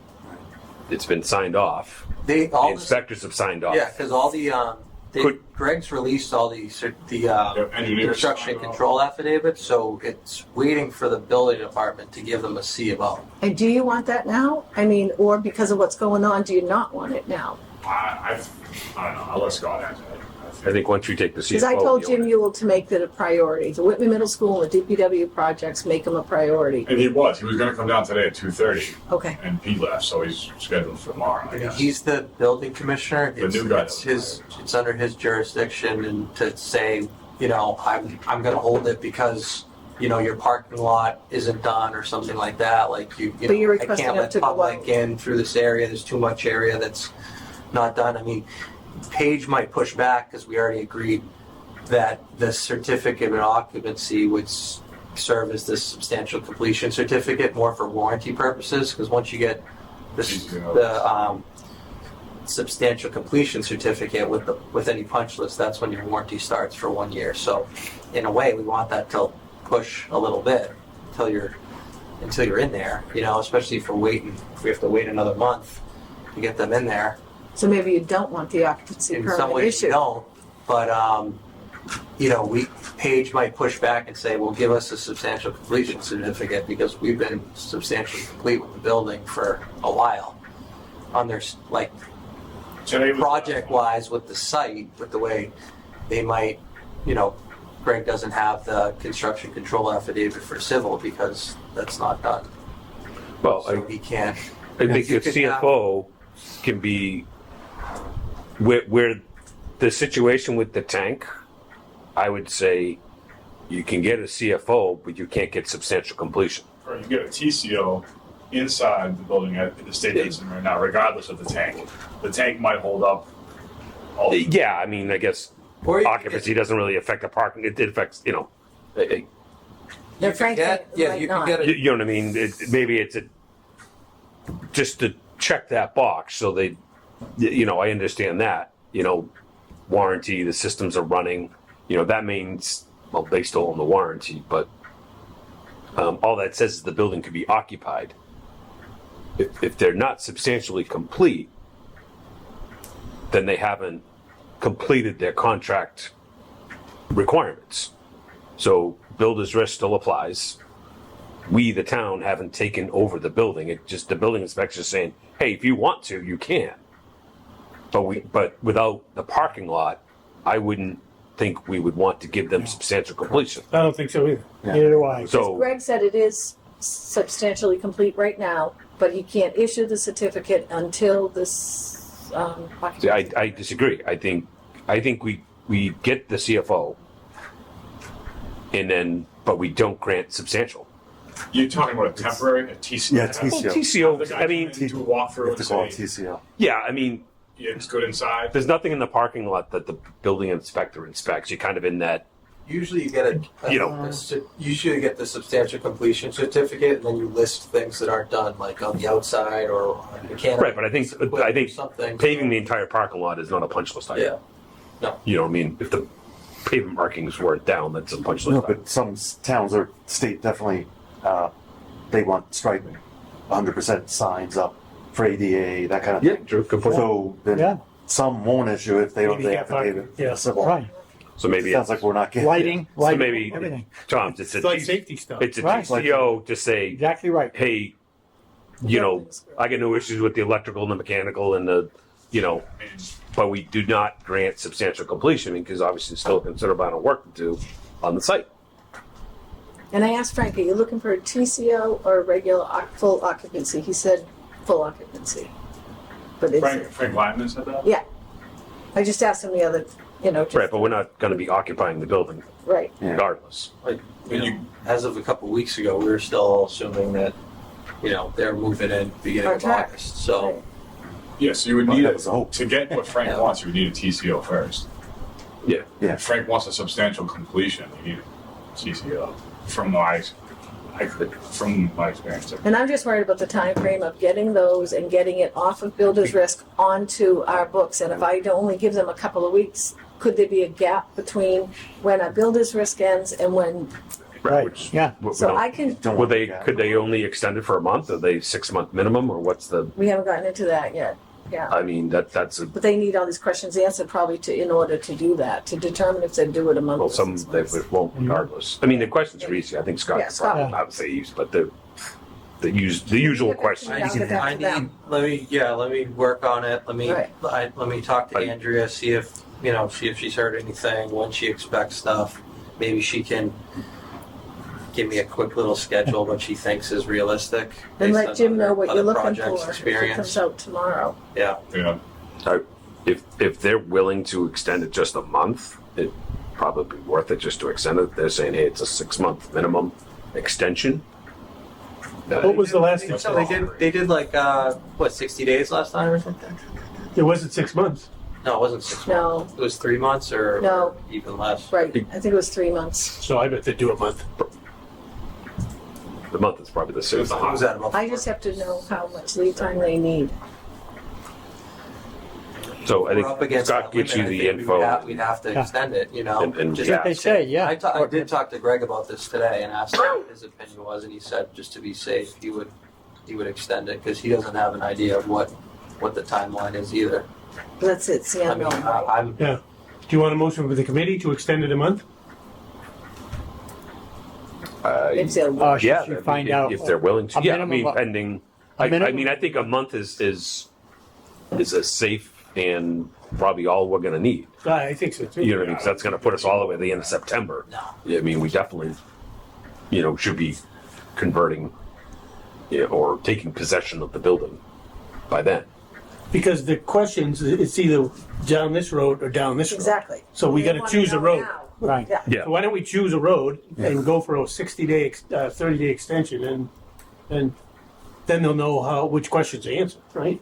Speaker 1: It's been signed off.
Speaker 6: They
Speaker 1: The
Speaker 6: all
Speaker 1: inspectors have signed off.
Speaker 6: yeah, because all the Greg's released all the
Speaker 7: engineers
Speaker 6: construction
Speaker 7: signed off.
Speaker 6: control affidavits, so it's waiting for the building department to give them a C of O.
Speaker 3: And do you want that now? I mean, or because of what's going on, do you not want it now?
Speaker 7: I don't know. I'll let Scott answer that.
Speaker 1: I think once you take the CFO.
Speaker 3: Because I told Jim
Speaker 1: you'll-
Speaker 3: Ewell to make that a priority. The Whitman Middle School and the DPW projects, make them a priority.
Speaker 7: And he was going to come down today at 2:30,
Speaker 3: Okay.
Speaker 7: and Pete left, so he's scheduled for tomorrow. I guess.
Speaker 6: He's the building commissioner.
Speaker 7: The new guy.
Speaker 6: It's under his jurisdiction, and to say, I'm going to hold it because your parking lot isn't done or something like that. Like
Speaker 3: But you're
Speaker 6: I
Speaker 3: requesting
Speaker 6: can't
Speaker 3: up
Speaker 6: let
Speaker 3: to the
Speaker 6: public
Speaker 3: what?
Speaker 6: in through this area. There's too much area that's not done. I mean, Paige might push back because we already agreed that the certificate of occupancy would serve as this substantial completion certificate more for warranty purposes. Because once you get the substantial completion certificate with any punch list, that's when your warranty starts for 1 year. So, in a way, we want that to push a little bit until you're in there. Especially if we have to wait another month to get them in there.
Speaker 3: So maybe you don't want the occupancy
Speaker 6: In some
Speaker 3: permit
Speaker 6: ways, we
Speaker 3: issue.
Speaker 6: don't. But Paige might push back and say, "Well, give us a substantial completion certificate because we've been substantially complete with the building for a while." On their
Speaker 7: Today was-
Speaker 6: project-wise with the site, with the way they might, Greg doesn't have the construction control affidavit for civil because that's not done.
Speaker 1: Well,
Speaker 6: So he can't.
Speaker 1: I think
Speaker 6: you
Speaker 1: the
Speaker 6: could have-
Speaker 1: CFO can be where the situation with the tank. I would say you can get a CFO, but you can't get substantial completion.
Speaker 7: Or you get a TCO inside the building at the state that it's in right now, regardless of the tank. The tank might hold up all the
Speaker 1: Yeah, I mean, I guess
Speaker 6: Or you could
Speaker 1: occupancy doesn't really affect the parking. It affects,
Speaker 3: They're
Speaker 6: could
Speaker 3: frankly,
Speaker 6: get-
Speaker 3: might
Speaker 6: you could
Speaker 3: not.
Speaker 6: get
Speaker 1: you know what I mean. Maybe it's just to check that box, so they, I understand that. Warranty, the systems are running. That means they still own the warranty, but all that says is the building could be occupied. If they're not substantially complete, then they haven't completed their contract requirements. So builder's risk still applies. We, the town, haven't taken over the building. It just, the building inspector's saying, hey, if you want to, you can. But without the parking lot, I wouldn't think we would want to give them substantial completion.
Speaker 2: I don't think so either. Neither do I.
Speaker 1: So,
Speaker 3: Greg said it is substantially complete right now, but he can't issue the certificate until this,
Speaker 1: see,
Speaker 3: occupancy.
Speaker 1: I disagree. I think we get the CFO, but we don't grant substantial.
Speaker 7: You're talking about a temporary, a TCO?
Speaker 4: Yeah,
Speaker 1: Well,
Speaker 4: TCO.
Speaker 7: The
Speaker 1: TCO,
Speaker 7: guy
Speaker 1: I mean,
Speaker 7: came in to walk
Speaker 4: You
Speaker 7: through
Speaker 4: have to
Speaker 7: and
Speaker 4: call it
Speaker 7: say,
Speaker 4: TCO.
Speaker 1: yeah, I mean,
Speaker 7: yeah, it's good inside.
Speaker 1: there's nothing in the parking lot that the building inspector inspects. You're kind of in that,
Speaker 6: Usually you get usually get the substantial completion certificate, and then you list things that aren't done, like on the outside or mechanical.
Speaker 1: right, but I think
Speaker 6: something.
Speaker 1: paving the entire parking lot is not a punch list item.
Speaker 6: Yeah.
Speaker 1: You know what I mean? If the pavement markings weren't down, that's a punch
Speaker 4: No,
Speaker 1: list item.
Speaker 4: but some towns or state definitely, they want striping, 100% signs up for ADA, that kind of
Speaker 1: Yeah,
Speaker 4: thing.
Speaker 1: true, good point.
Speaker 4: So
Speaker 5: Yeah.
Speaker 4: then some won't issue if they don't,
Speaker 2: Maybe
Speaker 4: they
Speaker 2: get
Speaker 4: have to pay
Speaker 2: parking.
Speaker 4: the
Speaker 2: Yeah.
Speaker 4: civil.
Speaker 5: Right.
Speaker 1: So maybe
Speaker 4: Sounds like we're not getting.
Speaker 5: Lighting,
Speaker 1: so
Speaker 5: lighting,
Speaker 1: maybe
Speaker 5: everything.
Speaker 1: Tom, it's
Speaker 2: It's like safety stuff.
Speaker 1: it's a
Speaker 5: Right.
Speaker 1: TCO to say,
Speaker 5: Exactly right.
Speaker 1: hey, I get no issues with the electrical and the mechanical and the, but we do not grant substantial completion because obviously there's still a considerable amount of work to do on the site.
Speaker 3: And I asked Frank, are you looking for a TCO or a regular full occupancy? He said full occupancy. But it's,
Speaker 7: Frank Whitman said that?
Speaker 3: yeah. I just asked him the other, just,
Speaker 1: Right, but we're not going to be occupying the building
Speaker 3: right.
Speaker 4: Yeah.
Speaker 1: regardless.
Speaker 6: As of a couple of weeks ago, we were still assuming that, they're moving in beginning of
Speaker 3: Contract.
Speaker 6: August. So
Speaker 3: Right.
Speaker 7: Yeah, so you would
Speaker 4: Well,
Speaker 7: need
Speaker 4: that was the hope.
Speaker 7: to get what Frank wants, you would need a TCO first.
Speaker 1: Yeah.
Speaker 4: Yeah.
Speaker 7: If Frank wants a substantial completion, you need a TCO from my I could, from my experience.
Speaker 3: And I'm just worried about the time frame of getting those and getting it off of builder's risk onto our books. And if I only give them a couple of weeks, could there be a gap between when a builder's risk ends and when?
Speaker 5: Right,
Speaker 1: Which,
Speaker 5: yeah.
Speaker 1: we
Speaker 3: So
Speaker 1: don't-
Speaker 3: I can,
Speaker 4: Don't
Speaker 1: Will
Speaker 4: want
Speaker 1: they,
Speaker 4: that.
Speaker 1: could they only extend it for a month? Are they 6-month minimum, or what's the,
Speaker 3: we haven't gotten into that yet, yeah.
Speaker 1: I mean, that's a,
Speaker 3: But they need all these questions answered probably in order to do that, to determine if they do it a month
Speaker 1: well,
Speaker 3: or
Speaker 1: some,
Speaker 3: 6
Speaker 1: they
Speaker 3: months.
Speaker 1: won't regardless. I mean, the questions are easy. I think Scott
Speaker 3: Yeah,
Speaker 1: could
Speaker 3: Scott.
Speaker 1: probably, I would say use, but the usual questions.
Speaker 3: Yeah, get that
Speaker 6: I
Speaker 3: to them.
Speaker 6: need, let me work on it. Let me,
Speaker 3: Right.
Speaker 6: let me talk to
Speaker 1: I-
Speaker 6: Andrea, see if she's heard anything, when she expects stuff. Maybe she can give me a quick little schedule, what she thinks is realistic.
Speaker 3: And
Speaker 6: based
Speaker 3: let
Speaker 6: on
Speaker 3: Jim know
Speaker 6: other-
Speaker 3: what you're
Speaker 6: other
Speaker 3: looking
Speaker 6: projects,
Speaker 3: for if it
Speaker 6: experience.
Speaker 3: comes out tomorrow.
Speaker 6: Yeah.
Speaker 7: Yeah.
Speaker 1: If they're willing to extend it just a month, it'd probably be worth it just to extend it. They're saying, hey, it's a 6-month minimum extension.
Speaker 2: What was the last
Speaker 6: So they did like, 60 days last time or something?
Speaker 2: It wasn't 6 months.
Speaker 6: No, it wasn't 6
Speaker 3: No.
Speaker 6: months. It was 3 months or
Speaker 3: No.
Speaker 6: even less.
Speaker 3: Right, I think it was 3 months.
Speaker 2: So I bet they do a month.
Speaker 1: The month is probably the
Speaker 6: It was
Speaker 1: 6th.
Speaker 6: at about
Speaker 3: I just have to know how much lead time they need.
Speaker 1: So I
Speaker 6: We're up
Speaker 1: think
Speaker 6: against
Speaker 1: Scott
Speaker 6: that
Speaker 1: gives
Speaker 6: limit.
Speaker 1: you
Speaker 6: I
Speaker 1: the
Speaker 6: think
Speaker 1: info.
Speaker 6: We'd have to
Speaker 5: Yeah.
Speaker 6: extend it,
Speaker 1: And
Speaker 6: just
Speaker 1: yeah.
Speaker 5: What they say, yeah.
Speaker 6: I did talk to Greg about this today and asked him what his opinion was, and he said just to be safe, he would extend it because he doesn't have an idea of what the timeline is either.
Speaker 3: That's it, see,
Speaker 6: I
Speaker 3: I'm
Speaker 6: mean,
Speaker 3: going.
Speaker 6: I'm
Speaker 2: Yeah. Do you want a motion with the committee to extend it a month?
Speaker 3: If they'll-
Speaker 5: Oh, should
Speaker 1: Yeah,
Speaker 5: you
Speaker 1: if-
Speaker 5: find
Speaker 1: if,
Speaker 5: out
Speaker 1: if they're willing to.
Speaker 5: a
Speaker 1: Yeah, I
Speaker 5: minimum
Speaker 1: mean,
Speaker 5: of-
Speaker 1: pending.
Speaker 5: a
Speaker 1: I
Speaker 5: minimum-
Speaker 1: mean, I think a month is a safe and probably all we're going to need.
Speaker 2: I think so too.
Speaker 1: You know what I mean? 'Cause that's going to put us all the way to the end of September.
Speaker 6: No.
Speaker 1: Yeah, I mean, we definitely, should be converting, or taking possession of the building by then.
Speaker 2: Because the questions, it's either down this road or down this road.
Speaker 3: Exactly.
Speaker 2: So we
Speaker 3: They
Speaker 2: gotta
Speaker 3: wanna
Speaker 2: choose a
Speaker 3: know
Speaker 2: road.
Speaker 3: now.
Speaker 5: Right.
Speaker 3: Yeah.
Speaker 1: Yeah.
Speaker 2: So why don't we choose a road and go for a 60-day, 30-day extension, and then they'll know which questions to answer, right?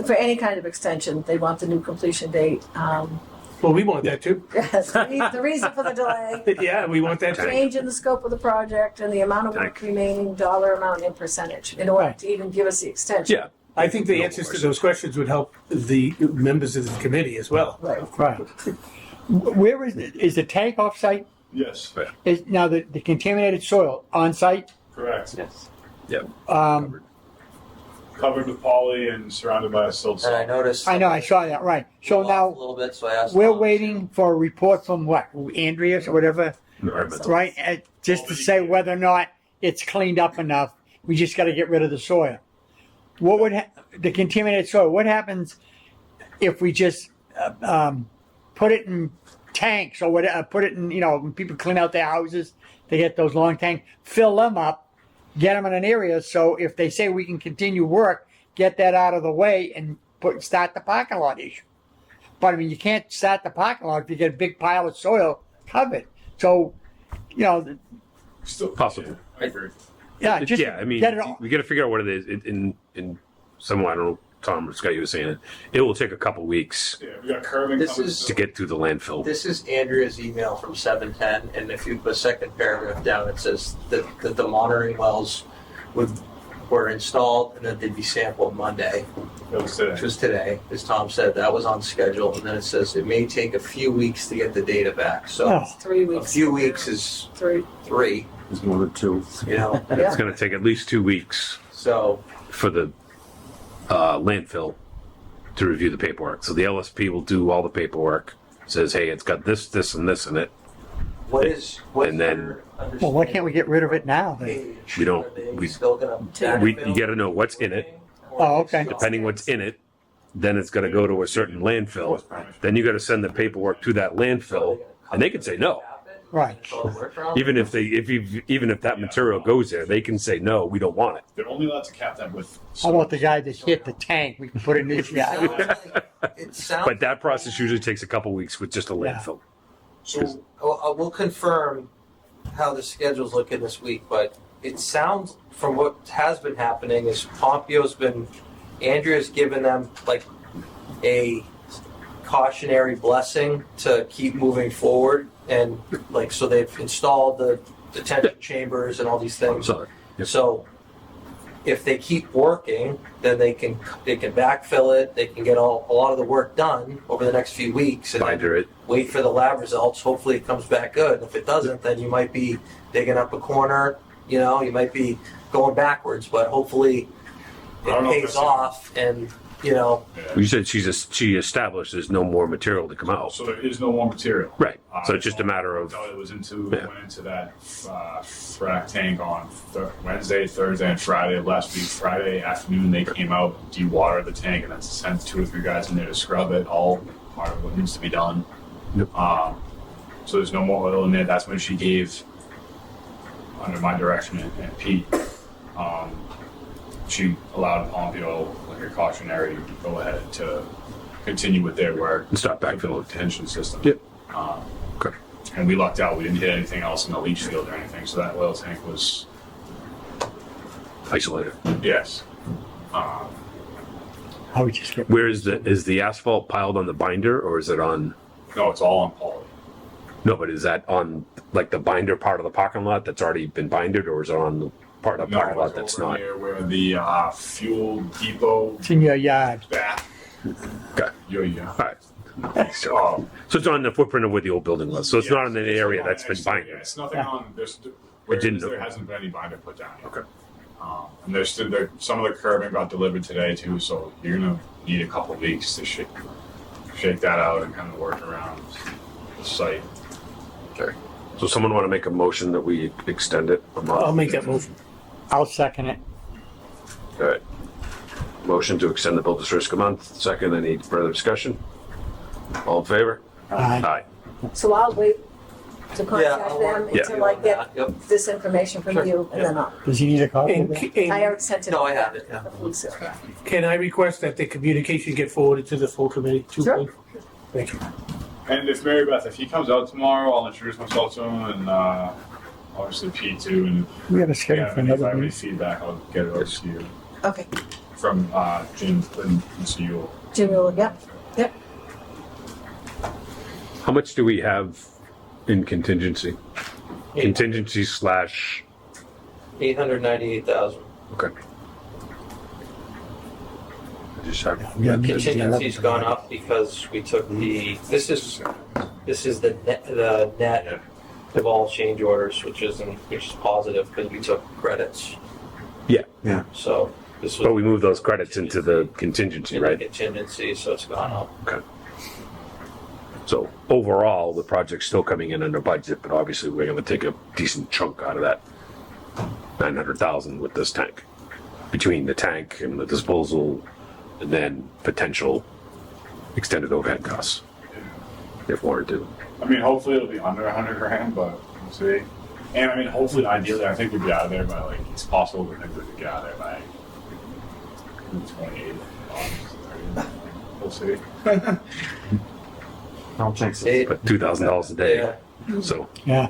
Speaker 3: For any kind of extension, they want the new completion date.
Speaker 2: Well, we want that too.
Speaker 3: Yes, the reason for the delay,
Speaker 2: Yeah, we want that too.
Speaker 3: change in the scope of the project and the amount of work
Speaker 1: Tank.
Speaker 3: remaining, dollar amount and percentage, in order
Speaker 5: Right.
Speaker 3: to even give us the extension.
Speaker 1: Yeah.
Speaker 2: I think the answers to those questions would help the members of the committee as well.
Speaker 3: Right.
Speaker 5: Right. Where is the tank off-site?
Speaker 7: Yes,
Speaker 5: Is now the contaminated soil on-site?
Speaker 7: correct.
Speaker 1: Yeah.
Speaker 7: Covered with poly and surrounded by a silt.
Speaker 6: And I noticed.
Speaker 5: I know, I saw that, right. So
Speaker 6: a
Speaker 5: now,
Speaker 6: little bit, so I asked.
Speaker 5: we're
Speaker 6: Tom.
Speaker 5: waiting for a report from what, Andreas or whatever,
Speaker 1: Environmental.
Speaker 5: right? Just to say whether or not it's cleaned up enough. We just gotta get rid of the soil. What would, the contaminated soil, what happens if we just, put it in tanks or whatever, put it in, when people clean out their houses, they get those long tanks, fill them up, get them in an area, so if they say we can continue work, get that out of the way and start the parking lot issue. But I mean, you can't start the parking lot if you get a big pile of soil covered. So,
Speaker 7: Still
Speaker 1: Possible.
Speaker 7: I agree.
Speaker 5: yeah, just
Speaker 1: Yeah, I mean,
Speaker 5: get it all.
Speaker 1: we got to figure out what it is. In some, I don't know, Tom or Scott, you were saying it will take a couple weeks
Speaker 7: Yeah, we got curbing
Speaker 6: This
Speaker 7: coming.
Speaker 6: is-
Speaker 1: to get through the landfill.
Speaker 6: This is Andrea's email from 7:10, and if you, the second paragraph down, it says that the monitoring wells were installed and that they'd be sampled Monday,
Speaker 7: That was today.
Speaker 6: which was today. As Tom said, that was on schedule, and then it says it may take a few weeks to get the data back. So
Speaker 5: Oh.
Speaker 3: 3
Speaker 6: a
Speaker 3: weeks.
Speaker 6: few weeks is 3,
Speaker 4: There's more than two.
Speaker 3: Yeah.
Speaker 1: It's going to take at least 2 weeks
Speaker 6: So
Speaker 1: for the landfill to review the paperwork. So the LSP will do all the paperwork. Says, hey, it's got this, this, and this in it.
Speaker 6: what's
Speaker 1: And then-
Speaker 6: your
Speaker 5: Well, why can't we get rid of it now?
Speaker 6: understanding?
Speaker 1: We don't-
Speaker 6: Are they
Speaker 1: we-
Speaker 6: still gonna
Speaker 1: You got to know what's in it.
Speaker 5: Oh, okay.
Speaker 1: Depending what's in it, then it's going to go to a certain landfill. Then you got to send the paperwork to that landfill, and they can say no.
Speaker 5: Right.
Speaker 1: Even if even if that material goes there, they can say no, we don't want it.
Speaker 7: They're only allowed to cap them with.
Speaker 5: How about the guy that hit the tank? We can put it in his yard.
Speaker 6: It sounds.
Speaker 1: But that process usually takes a couple weeks with just a
Speaker 5: Yeah.
Speaker 1: landfill.
Speaker 7: So
Speaker 6: We'll confirm how the schedule's looking this week, but it sounds from what has been happening is Andrea's given them like a cautionary blessing to keep moving forward, and like so they've installed the detention chambers and all these things.
Speaker 1: So, yep.
Speaker 6: So if they keep working, then they can backfill it. They can get a lot of the work done over the next few weeks, and then
Speaker 1: binder it.
Speaker 6: wait for the lab results. Hopefully, it comes back good. If it doesn't, then you might be digging up a corner. You know, you might be going backwards, but hopefully,
Speaker 7: I don't
Speaker 6: it
Speaker 7: know if
Speaker 6: pays
Speaker 7: that's-
Speaker 6: off. And you know,
Speaker 1: You said she established there's no more material to come out.
Speaker 7: So there is no more material.
Speaker 1: Right. So it's just a matter of.
Speaker 7: It was
Speaker 1: Yeah.
Speaker 7: went into that frac tank on Wednesday, Thursday, and Friday of last week. Friday afternoon, they came out, dewatered the tank, and then sent 2 or 3 guys in there to scrub it. All part of what needs to be done.
Speaker 1: Yep.
Speaker 7: So there's no more oil in there. That's when she gave, under my direction and Pete, she allowed Pompeo like a cautionary go ahead to continue with their work
Speaker 1: And start
Speaker 7: with the
Speaker 1: backfilling.
Speaker 7: detention system.
Speaker 1: Yep.
Speaker 7: Um,
Speaker 1: Okay.
Speaker 7: and we lucked out. We didn't hit anything else in the leach field or anything, so that oil tank was
Speaker 1: Isolated.
Speaker 7: yes.
Speaker 5: I would just get.
Speaker 1: Where is the asphalt piled on the binder, or is it on?
Speaker 7: No, it's all on poly.
Speaker 1: No, but is that on like the binder part of the parking lot that's already been bindered, or is it on the part of the
Speaker 7: No,
Speaker 1: parking lot
Speaker 7: it's
Speaker 1: that's
Speaker 7: over
Speaker 1: not?
Speaker 7: near where the fuel depot
Speaker 5: It's in your yard.
Speaker 7: back.
Speaker 1: Okay.
Speaker 7: Yeah.
Speaker 1: All right. So it's on the footprint of where the old building was. So it's not in an area that's been
Speaker 7: Yeah,
Speaker 1: binded.
Speaker 7: it's nothing on this. Where
Speaker 1: didn't-
Speaker 7: there hasn't been any binder put down yet.
Speaker 1: Okay.
Speaker 7: And there's still some of the curbing got delivered today too, so you're gonna need a couple weeks to shake that out and kind of work around the site.
Speaker 1: Okay. So someone want to make a motion that we extend it a month?
Speaker 2: I'll make that motion.
Speaker 5: I'll second it.
Speaker 1: All right. Motion to extend the builder's risk a month. Second, any further discussion? All in favor?
Speaker 5: Aye.
Speaker 1: Aye.
Speaker 3: So I'll wait to
Speaker 6: Yeah,
Speaker 3: contact
Speaker 6: I'll
Speaker 3: them
Speaker 6: work
Speaker 1: with
Speaker 3: until
Speaker 6: you
Speaker 3: I
Speaker 6: on
Speaker 3: get
Speaker 6: that. Yep.
Speaker 3: this information from
Speaker 6: Sure.
Speaker 3: you, and then I'll.
Speaker 5: Does he need a copy of
Speaker 2: And,
Speaker 5: that?
Speaker 3: I already sent it.
Speaker 6: No, I have it. Yeah.
Speaker 3: So,
Speaker 2: can I request that the communication get forwarded to the full committee? too,
Speaker 3: Sure.
Speaker 2: please? Thank you.
Speaker 7: And if Mary Beth, if he comes out tomorrow, I'll introduce myself to him, and obviously Pete too. And
Speaker 5: We have a
Speaker 7: if,
Speaker 5: schedule for
Speaker 7: if I
Speaker 5: another
Speaker 7: have any
Speaker 5: meeting.
Speaker 7: feedback, I'll get it over to you
Speaker 3: Okay,
Speaker 7: from Jim and Mr. Yule.
Speaker 3: Jim, yep.
Speaker 1: How much do we have in contingency? Contingency slash,
Speaker 6: 898,000.
Speaker 1: okay. I just have.
Speaker 5: Yeah,
Speaker 6: Contingency's gone up because we took this is the net of all change orders, which is positive because we took credits.
Speaker 1: Yeah,
Speaker 6: So this was
Speaker 1: but we move those credits into the contingency,
Speaker 6: in the
Speaker 1: right?
Speaker 6: contingency, so it's gone up.
Speaker 1: Okay. So overall, the project's still coming in under budget, but obviously we're gonna take a decent chunk out of that 900,000 with this tank. Between the tank and the disposal, and then potential extended overhead costs. If warranted.
Speaker 7: I mean, hopefully it'll be under 100 grand, but we'll see. And I mean, hopefully, ideally, I think we'd be out of there by like it's possible. We think we'd get out of there by 28. We'll see.
Speaker 4: Don't jinx it.
Speaker 1: But $2,000 a day,
Speaker 6: Yeah.
Speaker 1: so.
Speaker 5: Yeah.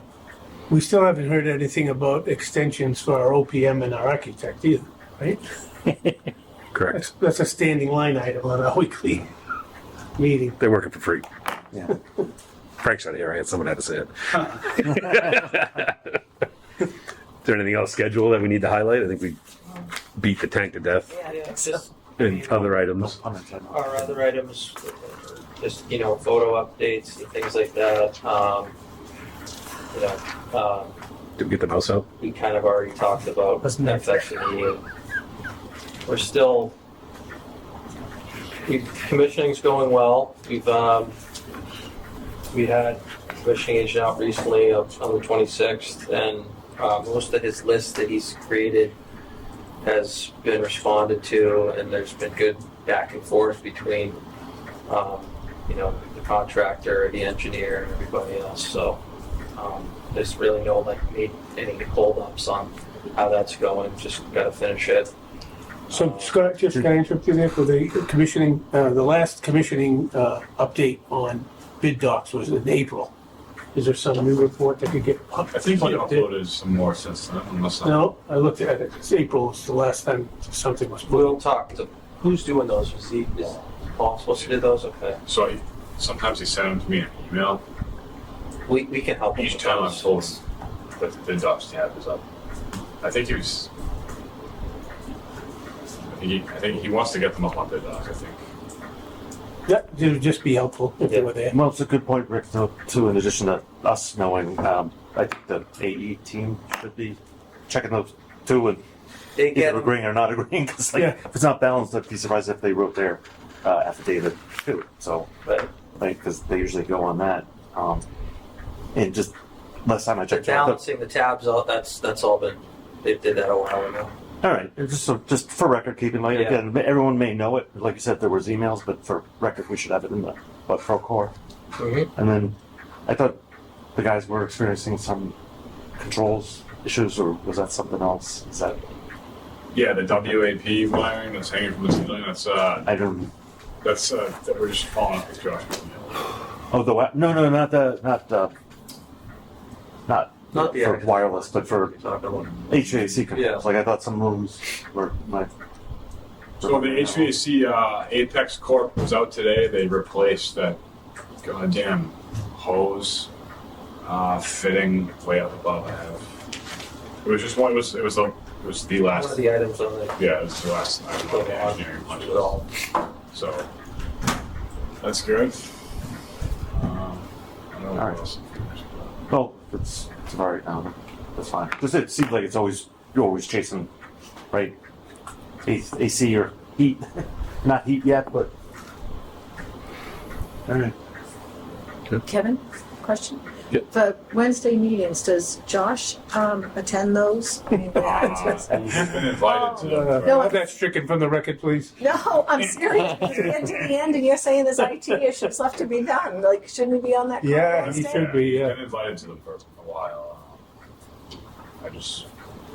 Speaker 2: We still haven't heard anything about extensions for our OPM and our architect either, right?
Speaker 1: Correct.
Speaker 2: That's a standing line item on our weekly meeting.
Speaker 1: They're working for free.
Speaker 4: Yeah.
Speaker 1: Frank's not here, right? Someone had to say it. Is there anything else scheduled that we need to highlight? I think we beat the tank to death
Speaker 6: Just
Speaker 1: and other items.
Speaker 6: our other items, just photo updates and things like that.
Speaker 1: Did we get the mouse out?
Speaker 6: We kind of already talked about
Speaker 2: Wasn't that
Speaker 6: FF&E. We're still commissioning's going well. We had commissioning agent out recently on the 26th, and most of his list that he's created has been responded to, and there's been good back and forth between the contractor, the engineer, and everybody else. So there's really no any holdups on how that's going. Just got to finish it.
Speaker 2: So Scott, just can I interrupt you there for the commissioning, the last commissioning update on bid docs was in April. Is there some new report that could get?
Speaker 7: I think he uploaded some more since then. Unless
Speaker 2: No, I looked at it, it's April, it's the last time something was put.
Speaker 6: We'll talk to who's doing those. Is Paul supposed to do those? Okay,
Speaker 7: So sometimes he sent them to me in an email.
Speaker 6: we can help.
Speaker 7: Each
Speaker 6: with
Speaker 7: time I've
Speaker 6: those.
Speaker 7: told him the Dodge tab is up. I think he wants to get them up on the dock, I think.
Speaker 2: Yeah, it would just be helpful if they were there.
Speaker 4: Well, it's a good point, Rick, though, too, in addition to us knowing, I think the AE team should be checking those too and
Speaker 6: They
Speaker 4: either
Speaker 6: get,
Speaker 4: agreeing or not agreeing, because like,
Speaker 2: Yeah.
Speaker 4: if it's not balanced, I'd be surprised if they wrote their affidavit too, so,
Speaker 6: but
Speaker 4: like, because they usually go on that. And just, last time I
Speaker 6: the
Speaker 4: checked, I thought-
Speaker 6: balancing the tabs out, that's all been, they did that a while ago.
Speaker 4: all right, it's just for record keeping, like,
Speaker 6: Yeah.
Speaker 4: again, everyone may know it, like you said, there was emails, but for record, we should have it in the, pro core.
Speaker 6: Mm-hmm.
Speaker 4: And then, I thought the guys were experiencing some controls issues, or was that something else? Is that,
Speaker 7: Yeah, the WAP wiring that's hanging from the ceiling.
Speaker 4: I don't,
Speaker 7: That we're just following up with Josh.
Speaker 4: oh, no, not
Speaker 6: Not the
Speaker 4: for
Speaker 6: actual-
Speaker 4: wireless, but for HVAC controls.
Speaker 6: Yeah.
Speaker 4: Like, I thought some rooms were, like.
Speaker 7: So the HVAC Apex Corp was out today. They replaced that goddamn hose fitting way up above. It was just one. It was the
Speaker 6: One
Speaker 7: last.
Speaker 6: of the items on the,
Speaker 7: Yeah, it was the last item on the engineering punch
Speaker 6: it all.
Speaker 7: list. So that's good. I don't know
Speaker 4: All right.
Speaker 7: what else.
Speaker 4: Well, it's all right now. That's fine. Just it seems like you're always chasing, right? AC or heat, not heat yet, but. All right.
Speaker 3: Kevin, question?
Speaker 1: Yep.
Speaker 3: The Wednesday meetings, does Josh attend those? I mean,
Speaker 7: He's been invited to them.
Speaker 3: No,
Speaker 2: Have that stricken from the record, please.
Speaker 3: no, I'm serious. It's getting to the end, and you're saying there's IT issues left to be done. Like, shouldn't he be on that call
Speaker 2: Yeah, he
Speaker 3: Wednesday?
Speaker 2: should be,
Speaker 7: He's
Speaker 2: yeah.
Speaker 7: been invited to them for a while. I just.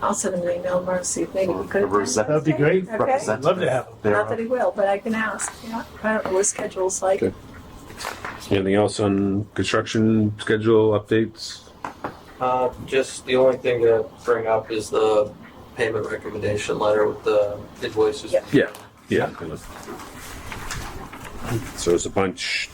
Speaker 3: I'll send him an email tomorrow, see if maybe he could.
Speaker 4: Represent-
Speaker 2: That'd be great.
Speaker 3: Okay.
Speaker 4: Representative
Speaker 2: Love to have him.
Speaker 4: there.
Speaker 3: Not that he will, but I can ask. Yeah, I don't know what his schedule's like.
Speaker 1: Okay. Anything else on construction schedule updates?
Speaker 6: Just the only thing to bring up is the payment recommendation letter with the invoices.
Speaker 3: Yeah.
Speaker 1: Yeah. So it's a bunch.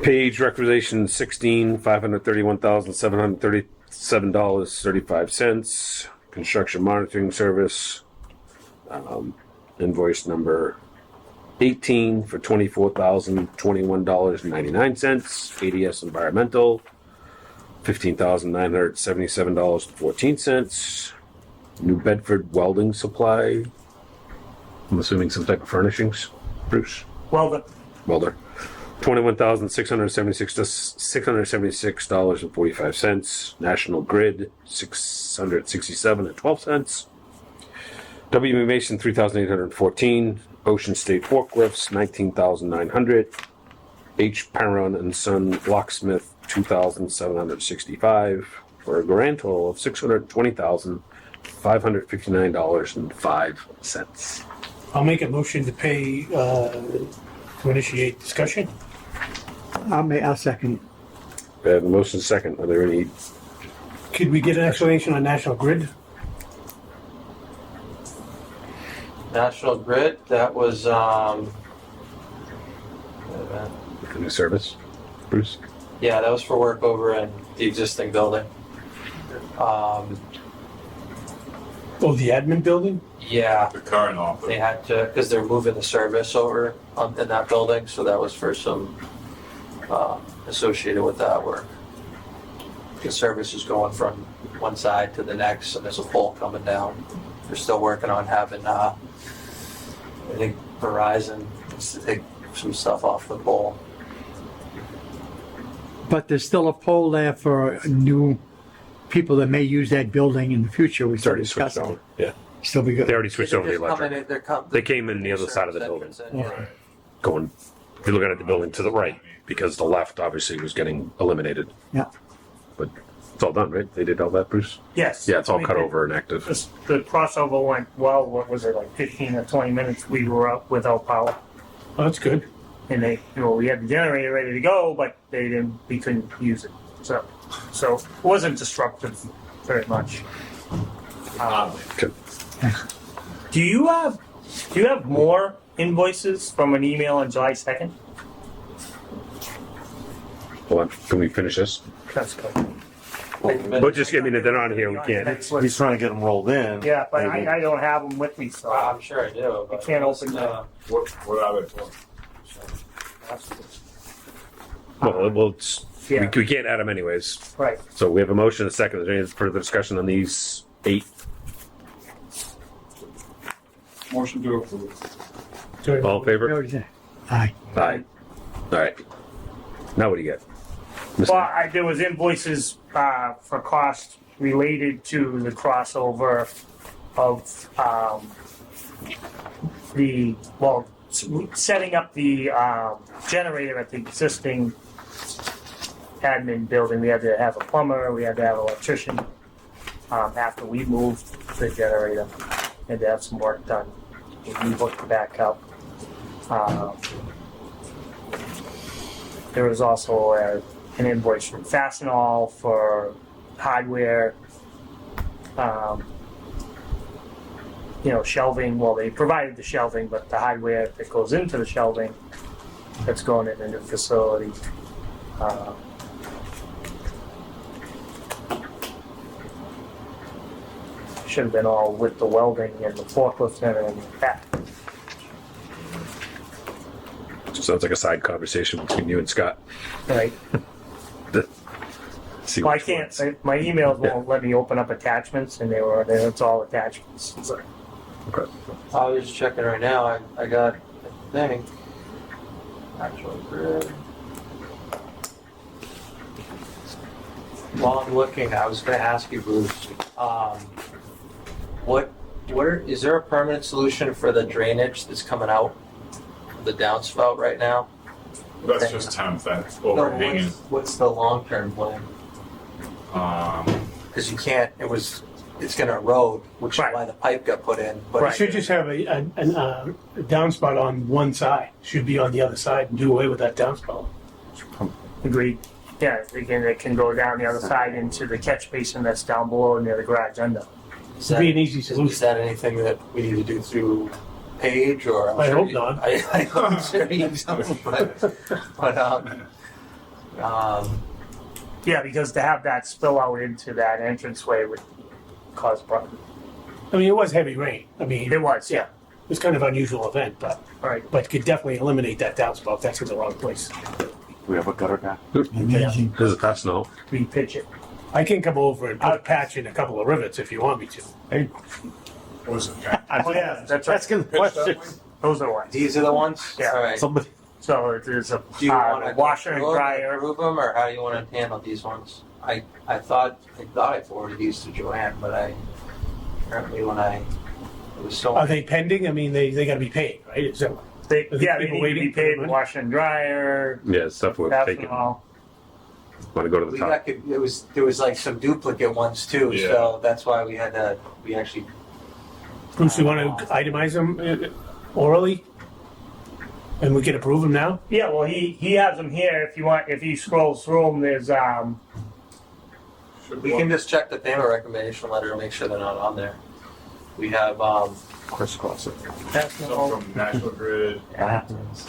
Speaker 1: Page requisition 16, $531,737.35. Construction monitoring service. Invoice number 18 for $24,021.99. ADS Environmental, $15,977.14. New Bedford Welding Supply. I'm assuming some type of furnishings. Bruce,
Speaker 8: Well,
Speaker 1: welder. $21,676.45. National Grid, $667.12. WB Mason, $3,814. Ocean State Forklifts, $19,900. H. Perron and Son Locksmith, $2,765, for a grand total of $620,559.05.
Speaker 2: I'll make a motion to pay, to initiate discussion.
Speaker 5: I'll second.
Speaker 1: We have a motion second. Are there any?
Speaker 2: Could we get an explanation on National Grid?
Speaker 6: National Grid, that was, wait a minute.
Speaker 1: The new service, Bruce?
Speaker 6: Yeah, that was for work over in the existing building.
Speaker 2: Oh, the admin building?
Speaker 6: Yeah,
Speaker 7: The current offer.
Speaker 6: they had to, because they're moving the service over in that building, so that was for some associated with that work. The service is going from one side to the next, and there's a pole coming down. They're still working on having, I think Verizon needs to take some stuff off the pole.
Speaker 5: But there's still a poll there for new people that may use that building in the future. We
Speaker 1: It's already
Speaker 5: still
Speaker 1: switched
Speaker 5: discussed
Speaker 1: over.
Speaker 5: it.
Speaker 1: Yeah.
Speaker 5: Still be
Speaker 1: They
Speaker 5: good.
Speaker 1: already switched over the electric. They came in the other side of the building. Going, if you're looking at the building to the right, because the left obviously was getting eliminated.
Speaker 5: Yeah.
Speaker 1: But it's all done, right? They did all that, Bruce?
Speaker 8: yes.
Speaker 1: Yeah, it's all
Speaker 8: I mean,
Speaker 1: cut over and active.
Speaker 8: The crossover went well. What was it, like 15 or 20 minutes? We were up without power,
Speaker 2: Oh, that's good.
Speaker 8: and we had the generator ready to go, but we couldn't use it. So it wasn't disruptive very much.
Speaker 1: Okay.
Speaker 8: Do you have invoices from an email on July 2nd?
Speaker 1: Hold on, can we finish this?
Speaker 8: That's good.
Speaker 1: But just, I mean, if they're on here, we can't.
Speaker 4: He's trying to get them rolled in.
Speaker 8: Yeah, but
Speaker 4: Maybe.
Speaker 8: I don't have them with me, so
Speaker 6: I'm sure I do.
Speaker 8: I
Speaker 6: But
Speaker 8: can't open them.
Speaker 7: What are they for?
Speaker 1: Well,
Speaker 8: Yeah.
Speaker 1: we can't add them anyways.
Speaker 8: Right.
Speaker 1: So we have a motion, a second. Is there any further discussion on these 8?
Speaker 7: Motion to approve.
Speaker 1: All in favor?
Speaker 5: Aye.
Speaker 1: Aye. All right. Now what do you get?
Speaker 8: Well, there was invoices for costs related to the crossover of setting up the generator at the existing admin building. We had to have a plumber, we had to have an electrician. After we moved the generator, we had to have some work done. We hooked it back up. There was also an invoice from Fastenal for hardware, shelving. Well, they provided the shelving, but the hardware that goes into the shelving that's going in a new facility. Should have been all with the welding and the forklift and everything like that.
Speaker 1: Sounds like a side conversation between you and Scott.
Speaker 8: Right.
Speaker 1: See
Speaker 8: Well, I
Speaker 1: which
Speaker 8: can't.
Speaker 1: ones.
Speaker 8: My emails won't let me open up attachments, and it's all attachments. So,
Speaker 1: Okay.
Speaker 6: I was just checking right now. I got, I think, actual grid. While I'm looking, I was going to ask you, Bruce, is there a permanent solution for the drainage that's coming out of the downspout right now?
Speaker 7: That's just temp, that's
Speaker 6: No,
Speaker 7: overhanging.
Speaker 6: what's the long-term plan? Because you can't, it's going to erode, which is
Speaker 8: Right.
Speaker 6: why the pipe got put in. But
Speaker 2: You should just have a downspout on one side. Should be on the other side and do away with that downspout.
Speaker 8: agreed. Yeah, again, it can go down the other side into the catch basin that's down below near the garage window.
Speaker 6: is
Speaker 2: It'd be an easy
Speaker 6: is
Speaker 2: solution.
Speaker 6: that anything that we need to do through Paige or? I'm
Speaker 2: I
Speaker 6: sure
Speaker 2: hope
Speaker 6: you-
Speaker 2: not.
Speaker 6: I hope sure you don't, but
Speaker 8: Yeah, because to have that spill out into that entranceway would cause problems.
Speaker 2: I mean, it was heavy rain. I mean,
Speaker 8: It was, yeah.
Speaker 2: it was kind of an unusual event, but
Speaker 8: All right.
Speaker 2: could definitely eliminate that downspout. That's in the wrong place.
Speaker 4: We have a gutter guy.
Speaker 5: Amazing.
Speaker 1: This is a pass no.
Speaker 8: Repitch it.
Speaker 2: I can come over and put a patch in a couple of rivets if you want me to.
Speaker 7: Was it?
Speaker 8: Oh, yeah, that's right.
Speaker 4: Asking the question.
Speaker 8: Those are the ones.
Speaker 6: these are the ones?
Speaker 8: Yeah.
Speaker 6: All right.
Speaker 4: Somebody.
Speaker 8: So there's a
Speaker 6: Do you want to
Speaker 8: washer and dryer.
Speaker 6: approve them, or how do you want to handle these ones? I thought I forwarded these to Joanne, but apparently when it was so.
Speaker 2: Are they pending? I mean, they got to be paid, right? Is that
Speaker 8: They
Speaker 2: Are the
Speaker 8: need
Speaker 2: people
Speaker 8: to
Speaker 2: waiting
Speaker 8: be
Speaker 2: for the
Speaker 8: paid,
Speaker 2: money?
Speaker 8: washer and dryer,
Speaker 1: Yeah, stuff we're taking.
Speaker 8: Fastenal.
Speaker 1: Want to go to the
Speaker 6: we
Speaker 1: top?
Speaker 6: got, there was like some duplicate ones too,
Speaker 7: Yeah.
Speaker 6: so that's why we actually.
Speaker 2: Bruce, you want to itemize them orally? And we can approve them now?
Speaker 8: Yeah, well, he has them here. If he scrolls through them, there's
Speaker 6: We can just check the payment recommendation letter and make sure they're not on there. We have,
Speaker 4: Crisscross it.
Speaker 7: Some from National Grid.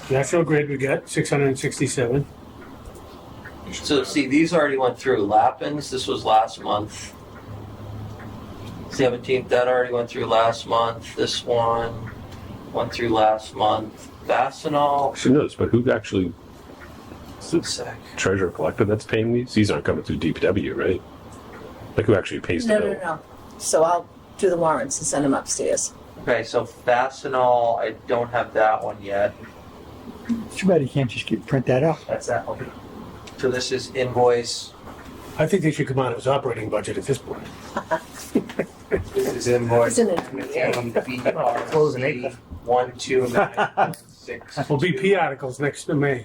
Speaker 2: National Grid, we got 667.
Speaker 7: You should
Speaker 6: so
Speaker 7: have-
Speaker 6: see, these already went through. Lappin's, this was last month. 17th, that already went through last month. This one went through last month. Fastenal,
Speaker 1: Should know this, but who actually
Speaker 6: sec.
Speaker 1: treasurer collector that's paying these? These aren't coming through DPW, right? Like who actually pays the
Speaker 3: No,
Speaker 1: bill?
Speaker 3: no. So I'll do the warrants and send them upstairs.
Speaker 6: Okay, so Fastenal, I don't have that one yet.
Speaker 5: Too bad you can't just print that out.
Speaker 8: that's that one.
Speaker 6: So this is invoice.
Speaker 2: I think they should come out of his operating budget at this point.
Speaker 6: This is invoice.
Speaker 3: Isn't it?
Speaker 8: Close in April.
Speaker 6: 12916.
Speaker 2: Will BP articles next to May.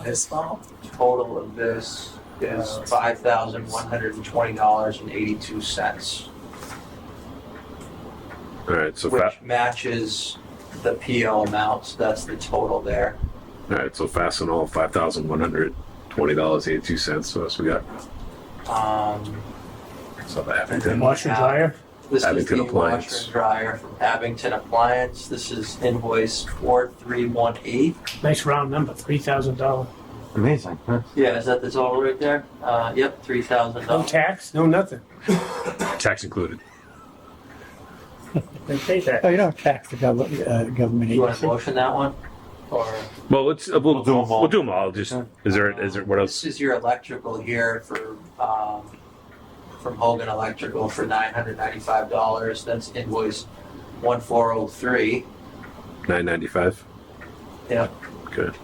Speaker 3: This fall.
Speaker 6: Total of this is $5,120.82,
Speaker 1: All right, so
Speaker 6: which matches the PO amount. So that's the total there.
Speaker 1: all right, so Fastenal $5,120.82. So what else we got? So the Abington.
Speaker 2: Washer and dryer.
Speaker 6: This
Speaker 1: Abington
Speaker 6: is the
Speaker 1: Appliance.
Speaker 6: washer and dryer from Abington Appliance. This is invoice 4318.
Speaker 2: Nice round number, $3,000.
Speaker 4: Amazing. Huh?
Speaker 6: Yeah, is that the total right there? Yep, $3,000.
Speaker 2: No tax, no nothing.
Speaker 1: Tax included.
Speaker 8: They pay that.
Speaker 5: Oh, you don't tax the government
Speaker 6: You want
Speaker 5: agency.
Speaker 6: to motion that one? Or
Speaker 1: Well, let's we'll
Speaker 4: do 'em all.
Speaker 1: We'll do them all. Just is there what
Speaker 6: this
Speaker 1: else?
Speaker 6: is your electrical here for from Hogan Electrical for $995. That's invoice 1403.
Speaker 1: $995.
Speaker 6: Yep.
Speaker 1: Good.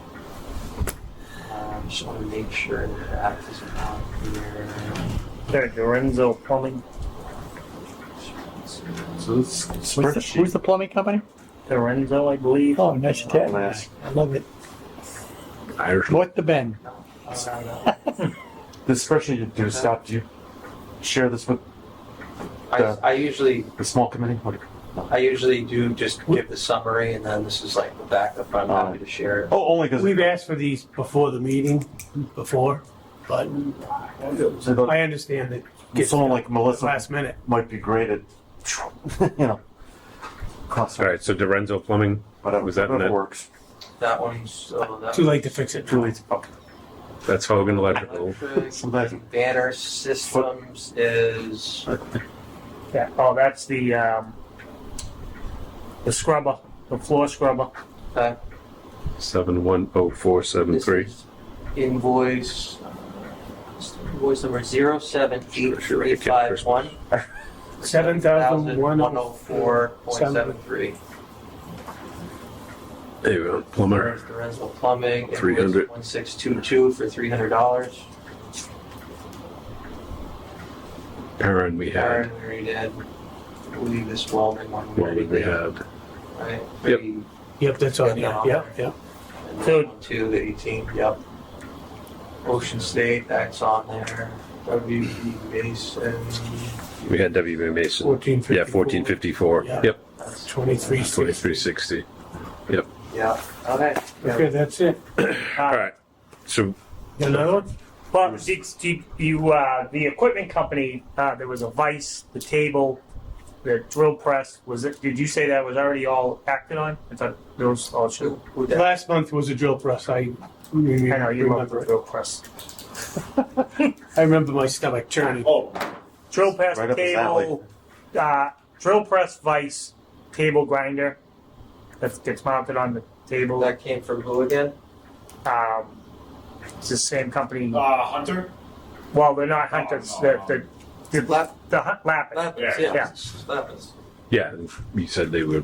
Speaker 6: Just want to make sure that is on here.
Speaker 8: There, Lorenzo Plumbing.
Speaker 4: So this spreadsheet.
Speaker 5: Who's the plumbing company?
Speaker 8: Lorenzo, I believe.
Speaker 5: Oh, nice tag.
Speaker 4: Nice.
Speaker 5: I love it.
Speaker 1: Irish.
Speaker 5: North the Bend.
Speaker 4: This spreadsheet you do, Scott, do you share this with
Speaker 6: I usually
Speaker 4: the small committee? What-
Speaker 6: do just give the summary, and then this is like the backup. I'm happy to share it.
Speaker 4: Oh, only because
Speaker 2: We've asked for these before the meeting, but I understand that gets
Speaker 4: someone like Melissa
Speaker 2: last minute.
Speaker 4: might be great at, you know, cross
Speaker 1: All right. So Dorenzo Plumbing.
Speaker 4: whatever,
Speaker 1: Was that in
Speaker 4: whatever
Speaker 1: that?
Speaker 4: works.
Speaker 6: That one's that
Speaker 2: Too late to fix it.
Speaker 4: Too late. Okay.
Speaker 1: That's Hogan Electrical.
Speaker 6: electric.
Speaker 4: So that
Speaker 6: Banner Systems is
Speaker 8: Yeah. Oh, that's the scrubber, the floor scrubber.
Speaker 1: 710473.
Speaker 6: this is invoice number 078351.
Speaker 2: 7,104.73.
Speaker 6: 104.73.
Speaker 1: There you go. Plumber.
Speaker 6: There's the Renzo Plumbing. invoice
Speaker 1: 300.
Speaker 6: 1622 for $300.
Speaker 1: Aaron, we had.
Speaker 6: Aaron, we already did. I believe this welding one we
Speaker 1: What
Speaker 6: already
Speaker 1: did we
Speaker 6: did.
Speaker 1: had?
Speaker 6: Right?
Speaker 1: Yep.
Speaker 2: Yep, that's on here. Yep, yep.
Speaker 8: So-
Speaker 6: 2 yep. Ocean State, that's on there. WB Mason,
Speaker 1: We had WB Mason.
Speaker 2: 1454.
Speaker 1: Yeah, 1454.
Speaker 2: Yeah.
Speaker 1: Yep.
Speaker 6: that's
Speaker 2: 23.
Speaker 1: 2360. Yep.
Speaker 6: yeah. Okay.
Speaker 2: Okay, that's it.
Speaker 1: All right. So
Speaker 2: Got another one?
Speaker 8: Well, the equipment company, there was a vise, the table, the drill press. Was it? Did you say that was already all acted on? I thought those all should.
Speaker 6: Who did?
Speaker 2: Last month was a drill press. I
Speaker 8: I know you love
Speaker 2: remember
Speaker 8: the
Speaker 2: it.
Speaker 8: drill press.
Speaker 2: I remember my stomach churning.
Speaker 9: Oh,
Speaker 8: Drill press
Speaker 4: Right up his
Speaker 8: table, drill press vise, table grinder that gets mounted on the table.
Speaker 6: That came from who again?
Speaker 8: It's the same company.
Speaker 9: Hunter?
Speaker 8: Well, they're not hunters.
Speaker 9: no.
Speaker 8: The
Speaker 6: Lap-
Speaker 8: Lappin.
Speaker 6: Lapis,
Speaker 9: Yeah.
Speaker 8: Yeah.
Speaker 6: Lapis.
Speaker 1: yeah, you said they were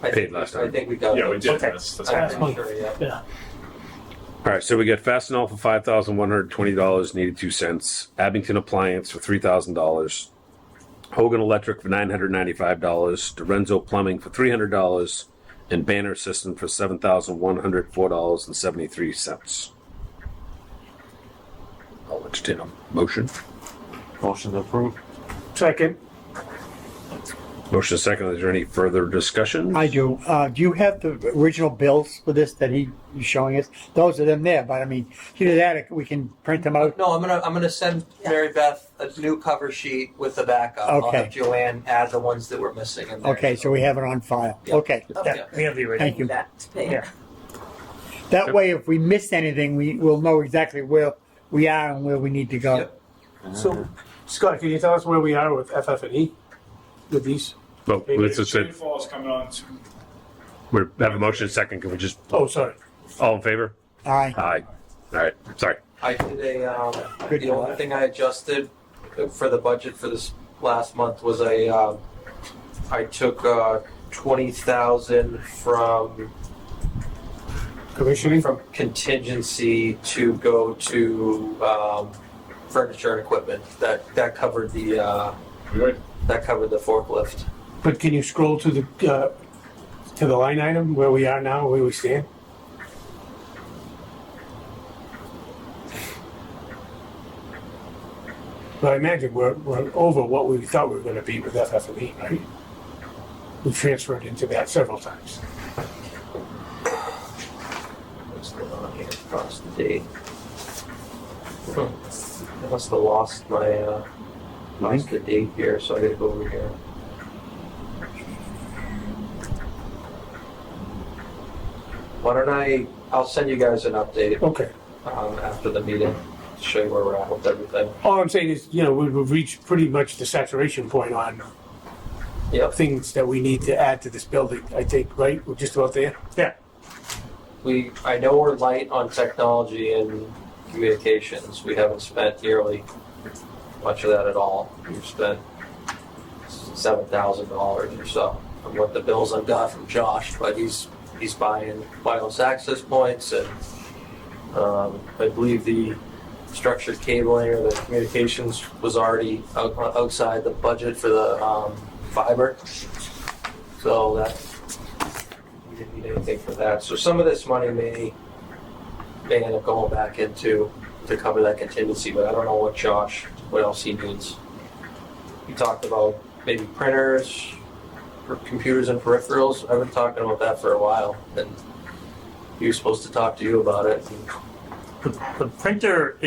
Speaker 6: I
Speaker 1: paid
Speaker 6: think-
Speaker 1: last
Speaker 6: I
Speaker 1: time.
Speaker 6: think we got
Speaker 9: Yeah, we
Speaker 6: those.
Speaker 9: did.
Speaker 8: Okay.
Speaker 9: That's
Speaker 6: I'm
Speaker 2: Last month.
Speaker 6: pretty sure, yeah.
Speaker 2: Yeah.
Speaker 1: All right, so we got Fastenal for $5,120.82, Abington Appliance for $3,000, Hogan Electric for $995, Dorenzo Plumbing for $300, and Banner System for $7,104.73. I'll entertain a motion.
Speaker 4: motion to approve.
Speaker 2: Second.
Speaker 1: Motion second. Is there any further discussion?
Speaker 5: I do. Do you have the original bills for this that he's showing us? Those are them there, but I mean, either that or we can print them out.
Speaker 6: No, I'm gonna send Mary Beth a new cover sheet with the backup. I'll
Speaker 5: Okay.
Speaker 6: have Joanne add the ones that were missing in there.
Speaker 5: Okay, so we have it on file.
Speaker 6: Yeah.
Speaker 5: Okay.
Speaker 8: Yeah, we have the original.
Speaker 5: Thank you.
Speaker 3: That to pay.
Speaker 8: Yeah.
Speaker 5: That way, if we miss anything, we'll know exactly where we are and where we need to go.
Speaker 6: Yep.
Speaker 2: So, Scott, can you tell us where we are with FF&E? With these?
Speaker 1: Well, let's just say
Speaker 9: Fall's coming on too.
Speaker 1: we have a motion second. Can we just
Speaker 2: Oh, sorry.
Speaker 1: all in favor?
Speaker 5: Aye.
Speaker 1: Aye. All right. Sorry.
Speaker 6: I did
Speaker 5: Good
Speaker 6: the only
Speaker 5: job.
Speaker 6: thing I adjusted for the budget for this last month was I took 20,000 from
Speaker 2: Commissioning?
Speaker 6: contingency to go to furniture and equipment. That covered the
Speaker 9: Good.
Speaker 6: forklift.
Speaker 2: But can you scroll to the line item where we are now, where we stand? But I imagine we're over what we thought we were gonna be with FF&E, right? We transferred into that several times.
Speaker 6: What's going on here across the date? I must have lost my lost the date here, so I gotta go over here. Why don't I'll send you guys an update.
Speaker 2: Okay.
Speaker 6: after the meeting to show you where we're at with everything.
Speaker 2: All I'm saying is, we've reached pretty much the saturation point on
Speaker 6: Yep.
Speaker 2: things that we need to add to this building, I think, right? We're just about there.
Speaker 8: Yeah.
Speaker 6: I know we're light on technology and communications. We haven't spent nearly much of that at all. We've spent $7,000 or so on what the bills I've got from Josh, but he's buying wireless access points, and I believe the structured cabling or the communications was already outside the budget for the fiber. So that we didn't need anything for that. So some of this money may end up going back into to cover that contingency, but I don't know what else he needs. He talked about maybe printers for computers and peripherals. I've been talking about that for a while, and he was supposed to talk to you about it.
Speaker 8: The printer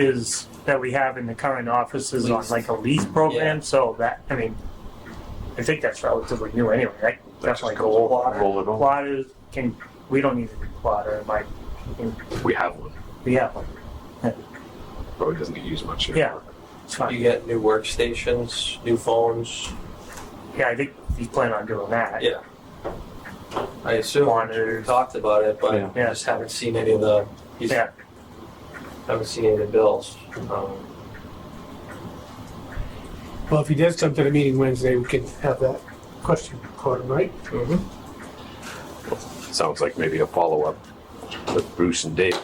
Speaker 8: that we have in the current office is on like a lease program,
Speaker 6: Yeah.
Speaker 8: so that, I think that's relatively new anyway. That definitely go over.
Speaker 4: Roll it over.
Speaker 8: Plotters we don't need a new plotter,
Speaker 1: We have one.
Speaker 8: we have one.
Speaker 1: Probably doesn't get used much.
Speaker 8: Yeah, it's
Speaker 6: You
Speaker 8: fine.
Speaker 6: get new workstations, new phones.
Speaker 8: Yeah, I think he's planning on doing that.
Speaker 6: Yeah. I assume we
Speaker 8: Monitors.
Speaker 6: talked about it, but
Speaker 4: Yeah.
Speaker 6: I just haven't seen any of the.
Speaker 8: Yeah.
Speaker 6: Haven't seen any of the bills.
Speaker 2: Well, if he does come to the meeting Wednesday, we can have that question for him, right?
Speaker 1: Sounds like maybe a follow-up with Bruce and Dave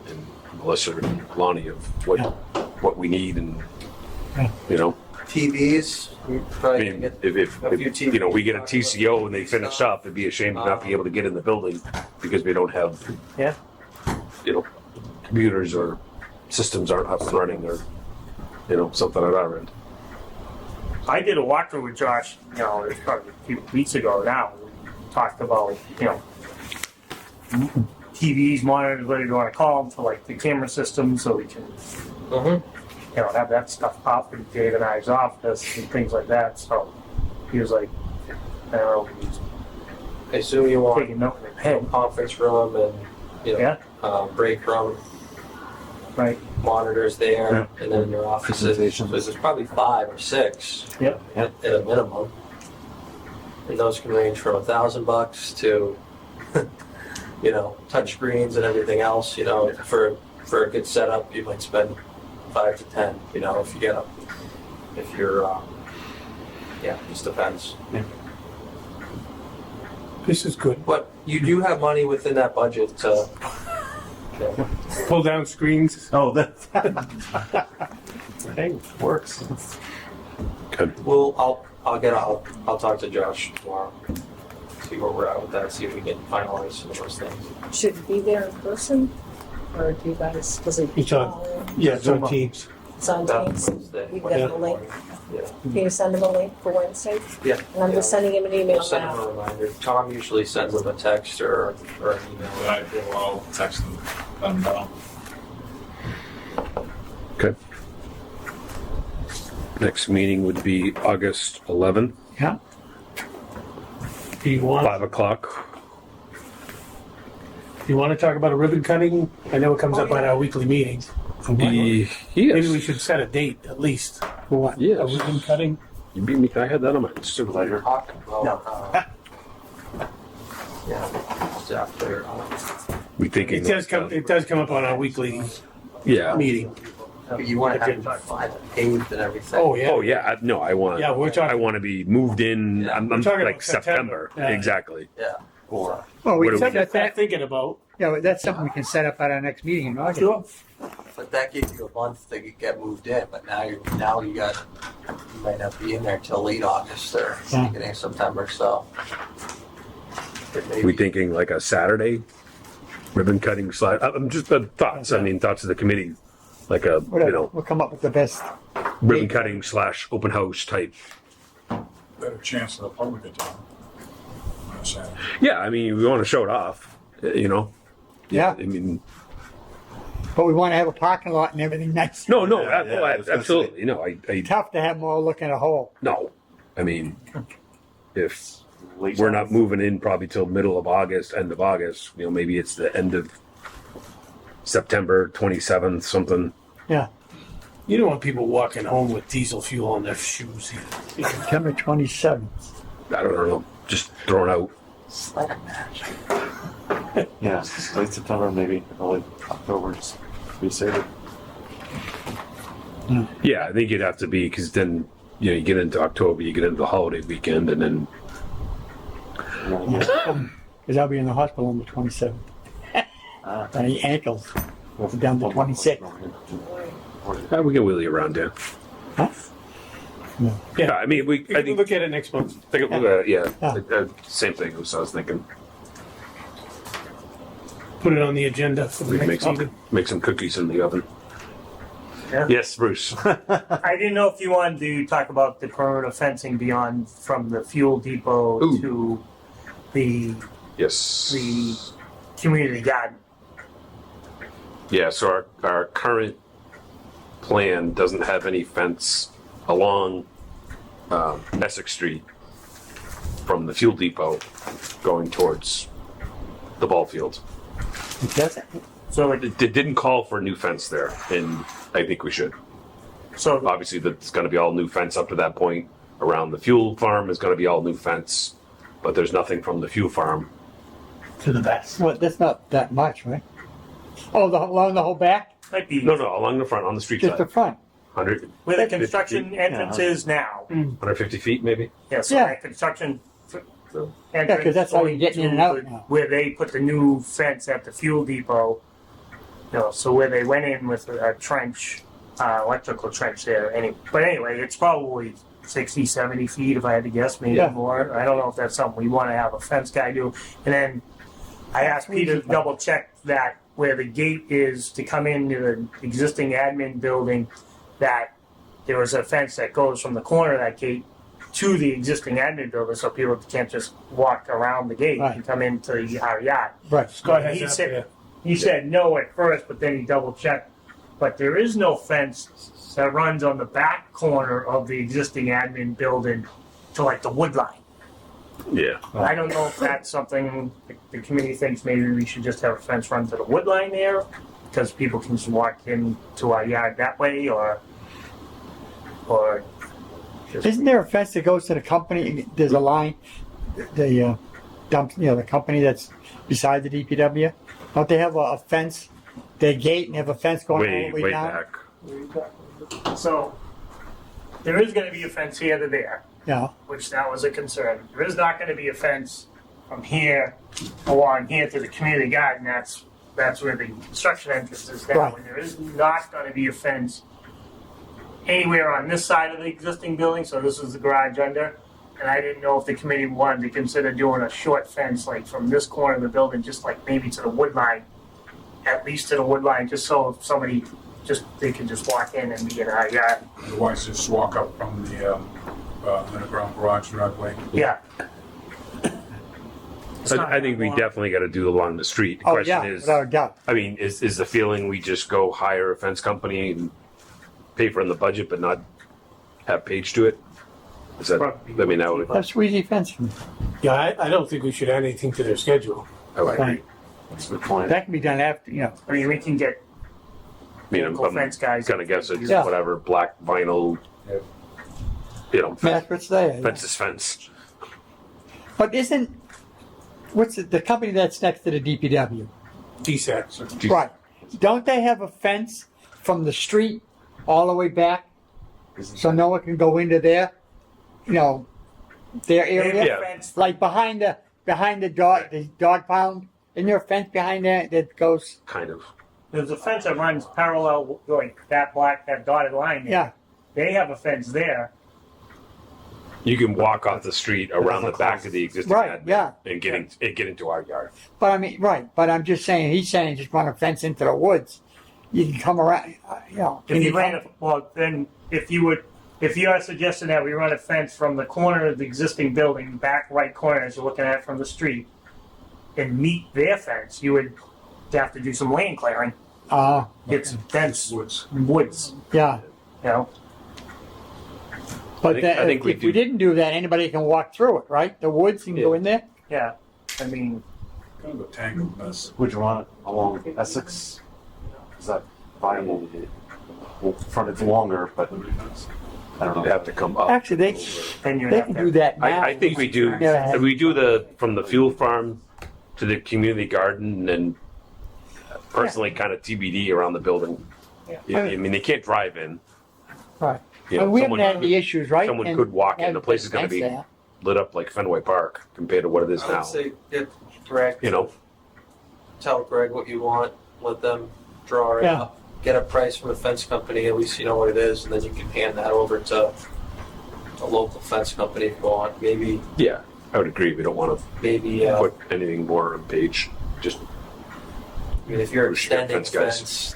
Speaker 1: and Melissa and Lonnie of what we need and,
Speaker 6: TVs. We
Speaker 1: I
Speaker 6: probably can
Speaker 1: mean,
Speaker 6: get
Speaker 1: if
Speaker 6: a few TVs.
Speaker 1: we get a TCO and they finish up, it'd be a shame to not be able to get in the building because we don't have,
Speaker 8: Yeah.
Speaker 1: computers or systems aren't up and running or, something at our end.
Speaker 8: I did a walkthrough with Josh, it was probably a few weeks ago now. We talked about, TVs, monitors, whatever you want to call them, for like the camera system, so we can,
Speaker 6: Mhm.
Speaker 8: have that stuff up in Dave and I's office and things like that. So he was like, I don't know, he was
Speaker 6: I assume you want
Speaker 8: taking note in his head.
Speaker 6: conference room and
Speaker 8: Yeah,
Speaker 6: break room
Speaker 8: right.
Speaker 6: monitors there, and then in your offices. So there's probably 5 or 6
Speaker 8: Yep.
Speaker 6: at a minimum, and those can range from $1,000 to touch screens and everything else. For a good setup, you might spend 5 to 10. If you get up, if you're it just depends.
Speaker 2: This is good.
Speaker 6: But you do have money within that budget to.
Speaker 2: Pull down screens.
Speaker 4: Oh, that. Hey, works.
Speaker 1: Good.
Speaker 6: Well, I'll talk to Josh tomorrow. See where we're at with that. See if we can finalize some of those things.
Speaker 3: Should it be there in person? Or do you guys, was it?
Speaker 2: It's on. Yeah, it's on Teams.
Speaker 3: It's on Teams.
Speaker 6: Wednesday.
Speaker 3: You got the link?
Speaker 6: Yeah.
Speaker 3: Can you send him a link for Wednesday?
Speaker 6: Yeah.
Speaker 3: And I'm just sending him an email
Speaker 6: I'll send him
Speaker 3: now.
Speaker 6: a reminder. Tom usually sends him a text or an email.
Speaker 7: But I do, I'll text them, let them know.
Speaker 1: Okay. Next meeting would be August 11th,
Speaker 5: Yeah.
Speaker 2: Do you want
Speaker 1: 5 o'clock.
Speaker 2: to talk about a ribbon cutting? I know it comes up on our weekly meetings. Maybe we
Speaker 1: Yes.
Speaker 2: should set a date at least for what?
Speaker 1: Yes.
Speaker 2: A ribbon cutting?
Speaker 1: You beat me. I had that on my supervisor.
Speaker 6: Talk about,
Speaker 8: No.
Speaker 6: it's after.
Speaker 1: We thinking.
Speaker 2: It does come up on our weekly
Speaker 1: Yeah.
Speaker 2: meeting.
Speaker 6: You want to have it paved and everything.
Speaker 2: Oh, yeah.
Speaker 1: Oh yeah. No, I want.
Speaker 2: Yeah, we're talking-
Speaker 1: I want to be moved in.
Speaker 6: Yeah.
Speaker 1: I'm
Speaker 2: We're talking
Speaker 1: like
Speaker 2: about September.
Speaker 1: September.
Speaker 2: Yeah.
Speaker 1: Exactly.
Speaker 6: Yeah.
Speaker 4: Or
Speaker 5: Well, we
Speaker 1: What do
Speaker 5: said
Speaker 1: we-
Speaker 5: that,
Speaker 2: I'm thinking about.
Speaker 5: that's something we can set up at our next meeting in August.
Speaker 2: Sure.
Speaker 6: But that gives you a month to get moved in. But now you might not be in there till late August or beginning of September. So.
Speaker 1: We thinking like a Saturday ribbon cutting slide. I'm just thoughts. I mean, thoughts of the committee, like a
Speaker 5: Whatever. We'll come up with the best.
Speaker 1: ribbon cutting / open house type.
Speaker 7: Better chance of the public attending.
Speaker 1: Yeah, I mean, we want to show it off.
Speaker 5: Yeah.
Speaker 1: I mean,
Speaker 5: But we want to have a parking lot and everything nice.
Speaker 1: no,
Speaker 4: Yeah, I was gonna
Speaker 1: absolutely. No, I
Speaker 5: Tough to have them all looking a hole.
Speaker 1: no. I mean, if
Speaker 4: late
Speaker 1: we're not moving in probably till middle of August, end of August, maybe it's the end of September 27th, something.
Speaker 5: Yeah,
Speaker 2: You don't want people walking home with diesel fuel on their shoes either.
Speaker 5: September 27th.
Speaker 1: I don't know, just thrown out.
Speaker 4: Yeah, late September, maybe early October, just be safe.
Speaker 1: Yeah, I think you'd have to be, because then, you get into October, you get into the holiday weekend, and then,
Speaker 5: Because I'll be in the hospital on the 27th. My ankles down to 26.
Speaker 1: we can wheel you around, yeah.
Speaker 5: Huh?
Speaker 1: Yeah, I mean,
Speaker 2: We
Speaker 1: I
Speaker 2: can
Speaker 1: think,
Speaker 2: look at it next month.
Speaker 1: yeah,
Speaker 5: Yeah.
Speaker 1: same thing as I was thinking.
Speaker 2: Put it on the agenda for the
Speaker 1: We
Speaker 2: next meeting.
Speaker 1: make some cookies in the oven.
Speaker 8: Yeah.
Speaker 1: Yes, Bruce.
Speaker 8: I didn't know if you wanted to talk about the perimeter fencing beyond from the fuel depot
Speaker 1: Ooh.
Speaker 8: to the
Speaker 1: Yes.
Speaker 8: community garden.
Speaker 1: Yeah, so our current plan doesn't have any fence along Essex Street from the fuel depot going towards the ball field.
Speaker 5: It doesn't.
Speaker 8: So like,
Speaker 1: It didn't call for a new fence there, and I think we should.
Speaker 8: so
Speaker 1: Obviously, that's going to be all new fence up to that point. Around the fuel farm is going to be all new fence, but there's nothing from the fuel farm.
Speaker 2: To the back.
Speaker 5: Well, that's not that much, right? Oh, along the whole back?
Speaker 8: might be
Speaker 1: No, along the front, on the street
Speaker 5: Just the
Speaker 1: side.
Speaker 5: front.
Speaker 1: 100,
Speaker 8: where the construction entrance is now.
Speaker 1: 150 feet, maybe?
Speaker 8: Yeah, so
Speaker 5: Yeah.
Speaker 8: that construction
Speaker 5: Yeah, 'cause that's how you're
Speaker 8: going
Speaker 5: getting in and
Speaker 8: to
Speaker 5: out
Speaker 8: the-
Speaker 5: now.
Speaker 8: Where they put the new fence at the fuel depot. So where they went in with a trench, electrical trench there. But anyway, it's probably 60, 70 feet if I had to guess, maybe
Speaker 5: Yeah.
Speaker 8: more. I don't know if that's something we want to have a fence guy do. And then I asked Peter to double check that where the gate is to come into the existing admin building, that there was a fence that goes from the corner of that gate to the existing admin building, so people can't just walk around the gate
Speaker 5: Right.
Speaker 8: and come into our yard.
Speaker 5: Right.
Speaker 2: Scott has
Speaker 8: He
Speaker 2: that
Speaker 8: said-
Speaker 2: there.
Speaker 8: He said no at first, but then he double checked. But there is no fence that runs on the back corner of the existing admin building to like the wood line.
Speaker 1: Yeah.
Speaker 8: I don't know if that's something the committee thinks maybe we should just have a fence run to the wood line there, because people can just walk into our yard that way, or just,
Speaker 5: Isn't there a fence that goes to the company? There's a line, the dump, the company that's beside the DPW. Don't they have a fence, their gate, and have a fence going all
Speaker 1: Way,
Speaker 5: the way
Speaker 1: way
Speaker 5: down?
Speaker 1: back.
Speaker 8: so there is going to be a fence here to there,
Speaker 5: Yeah.
Speaker 8: which that was a concern. There is not going to be a fence from here along here to the community garden. That's where the construction entrance is now.
Speaker 5: Right.
Speaker 8: And there is not going to be a fence anywhere on this side of the existing building. So this is the garage under. And I didn't know if the committee wanted to consider doing a short fence, like from this corner of the building, just like maybe to the wood line, at least to the wood line, just so if somebody they can just walk in and be in our yard.
Speaker 10: Otherwise, just walk up from the underground garage driveway.
Speaker 8: Yeah. It's not
Speaker 1: I think we
Speaker 8: long.
Speaker 1: definitely got to do along the street. The
Speaker 5: Oh,
Speaker 1: question
Speaker 5: yeah,
Speaker 1: is,
Speaker 5: without a doubt.
Speaker 1: I mean, is the feeling we just go hire a fence company and pay for it in the budget, but not have Paige do it? Is that? I mean, that would.
Speaker 5: Have squeezy fence.
Speaker 2: Yeah, I don't think we should add anything to their schedule.
Speaker 1: I would agree.
Speaker 5: Right.
Speaker 4: That's a good point.
Speaker 5: That can be done after,
Speaker 8: I mean, we can get
Speaker 1: I mean,
Speaker 8: local fence guys.
Speaker 1: gonna guess it's
Speaker 5: Yeah.
Speaker 1: whatever black vinyl.
Speaker 10: Yeah.
Speaker 5: that's what's there.
Speaker 1: Fence is fence.
Speaker 5: But what's the company that's next to the DPW?
Speaker 2: DSAT.
Speaker 5: Right. Don't they have a fence from the street all the way back? So no one can go into their area?
Speaker 1: Yeah.
Speaker 8: Fence,
Speaker 5: Like behind the dog pound? Isn't there a fence behind there that goes,
Speaker 1: Kind of.
Speaker 8: there's a fence that runs parallel, like that dotted line there.
Speaker 5: yeah,
Speaker 8: They have a fence there.
Speaker 1: You can walk off the street around the back of the existing
Speaker 5: right,
Speaker 1: admin
Speaker 5: yeah.
Speaker 1: and get into our yard.
Speaker 5: But I mean, right, but I'm just saying, he's saying just run a fence into the woods. You can come around,
Speaker 8: If you ran then if you are suggesting that we run a fence from the corner of the existing building, back right corner as you're looking at it from the street, and meet their fence, you would have to do some lane clearing. Get some dense woods,
Speaker 5: yeah.
Speaker 8: you know.
Speaker 5: But
Speaker 1: I think we
Speaker 5: if we didn't do that, anybody can walk through it, right? The woods, you can go in there?
Speaker 8: Yeah. I mean,
Speaker 10: Kind of a tangled mess.
Speaker 4: Would you want it along Essex? Is that viable? Well, frontage longer, but I don't
Speaker 1: You'd
Speaker 4: know.
Speaker 1: have to come up.
Speaker 5: Actually,
Speaker 8: Then you
Speaker 5: they
Speaker 8: have
Speaker 5: can
Speaker 8: to
Speaker 5: do that now.
Speaker 1: I think we do.
Speaker 5: Yeah.
Speaker 1: We do from the fuel farm to the community garden, and personally, kind of TBD around the building.
Speaker 8: Yeah.
Speaker 1: I mean, they can't drive in.
Speaker 5: Right.
Speaker 1: You know,
Speaker 5: But we haven't
Speaker 1: someone
Speaker 5: had any issues, right?
Speaker 1: someone
Speaker 5: And
Speaker 1: could walk in.
Speaker 5: have
Speaker 1: The place is going to be
Speaker 5: fence there.
Speaker 1: lit up like Fenway Park compared to what it is
Speaker 6: I
Speaker 1: now.
Speaker 6: would say get Greg,
Speaker 1: You know,
Speaker 6: tell Greg what you want, let them draw it
Speaker 5: Yeah.
Speaker 6: up, get a price from the fence company, at least you know what it is, and then you can hand that over to a local fence company if you want. Maybe,
Speaker 1: yeah, I would agree. We don't want to
Speaker 6: maybe,
Speaker 1: put anything more on page. Just
Speaker 6: I mean, if you're
Speaker 1: Who's your
Speaker 6: extending
Speaker 1: fence guys?
Speaker 6: fence,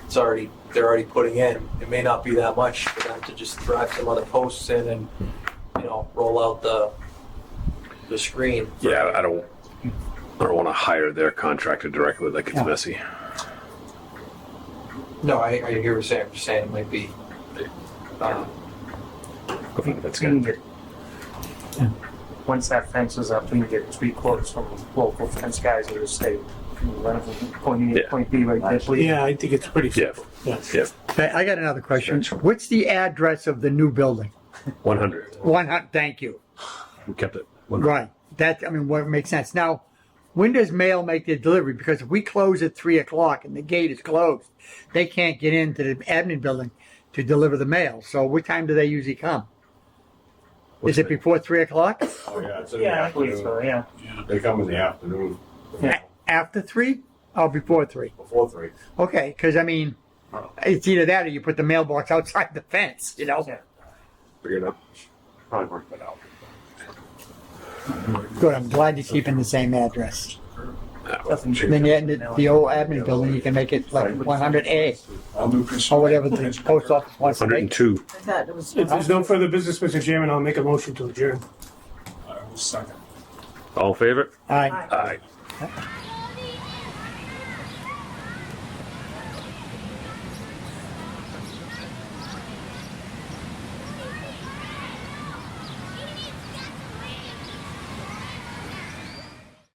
Speaker 6: they're already putting in. It may not be that much for them to just drive some other posts in and, roll out the screen. for-
Speaker 1: yeah, I don't want to hire their contractor directly. Like it's
Speaker 5: Yeah.
Speaker 1: messy.
Speaker 6: No, I hear what you're saying. I'm just saying it might be.
Speaker 1: That's
Speaker 8: We can
Speaker 1: good.
Speaker 8: get, once that fence is up, we can get 3 quotes from local fence guys in the state. Run from point A to
Speaker 1: Yeah.
Speaker 8: point B right there, please.
Speaker 2: Yeah, I think it's pretty
Speaker 1: Yeah,
Speaker 2: simple. Yeah.
Speaker 1: yeah.
Speaker 5: Okay, I got another question. What's the address of the new building?
Speaker 1: 100.
Speaker 5: 100, thank you.
Speaker 1: We kept it. 100.
Speaker 5: Right. That, I mean, what makes sense. Now, when does mail make their delivery? Because if we close at 3 o'clock and the gate is closed, they can't get into the admin building to deliver the mail. So what time do they usually come? Is it before 3 o'clock?
Speaker 9: Oh, yeah, it's in the
Speaker 8: Yeah, I believe so,
Speaker 9: afternoon.
Speaker 8: yeah.
Speaker 9: They come in the afternoon,
Speaker 5: After 3 or before 3?
Speaker 9: before 3.
Speaker 5: Okay, because I mean, it's either that or you put the mailbox outside the fence, you know?
Speaker 8: Yeah.
Speaker 1: Figure it out.
Speaker 4: Probably work that out.
Speaker 5: Good, I'm glad you're keeping the same address.
Speaker 8: Nothing should
Speaker 5: Then
Speaker 8: be-
Speaker 5: you end the old admin building, you can make it like 100A
Speaker 10: I'll do
Speaker 5: or whatever the post office wants to make.
Speaker 1: 102.
Speaker 3: I thought it was.
Speaker 2: If there's no further business, Mr. Chairman, I'll make a motion to adjourn.
Speaker 10: I will second.
Speaker 1: All in favor?
Speaker 5: Aye.
Speaker 1: Aye.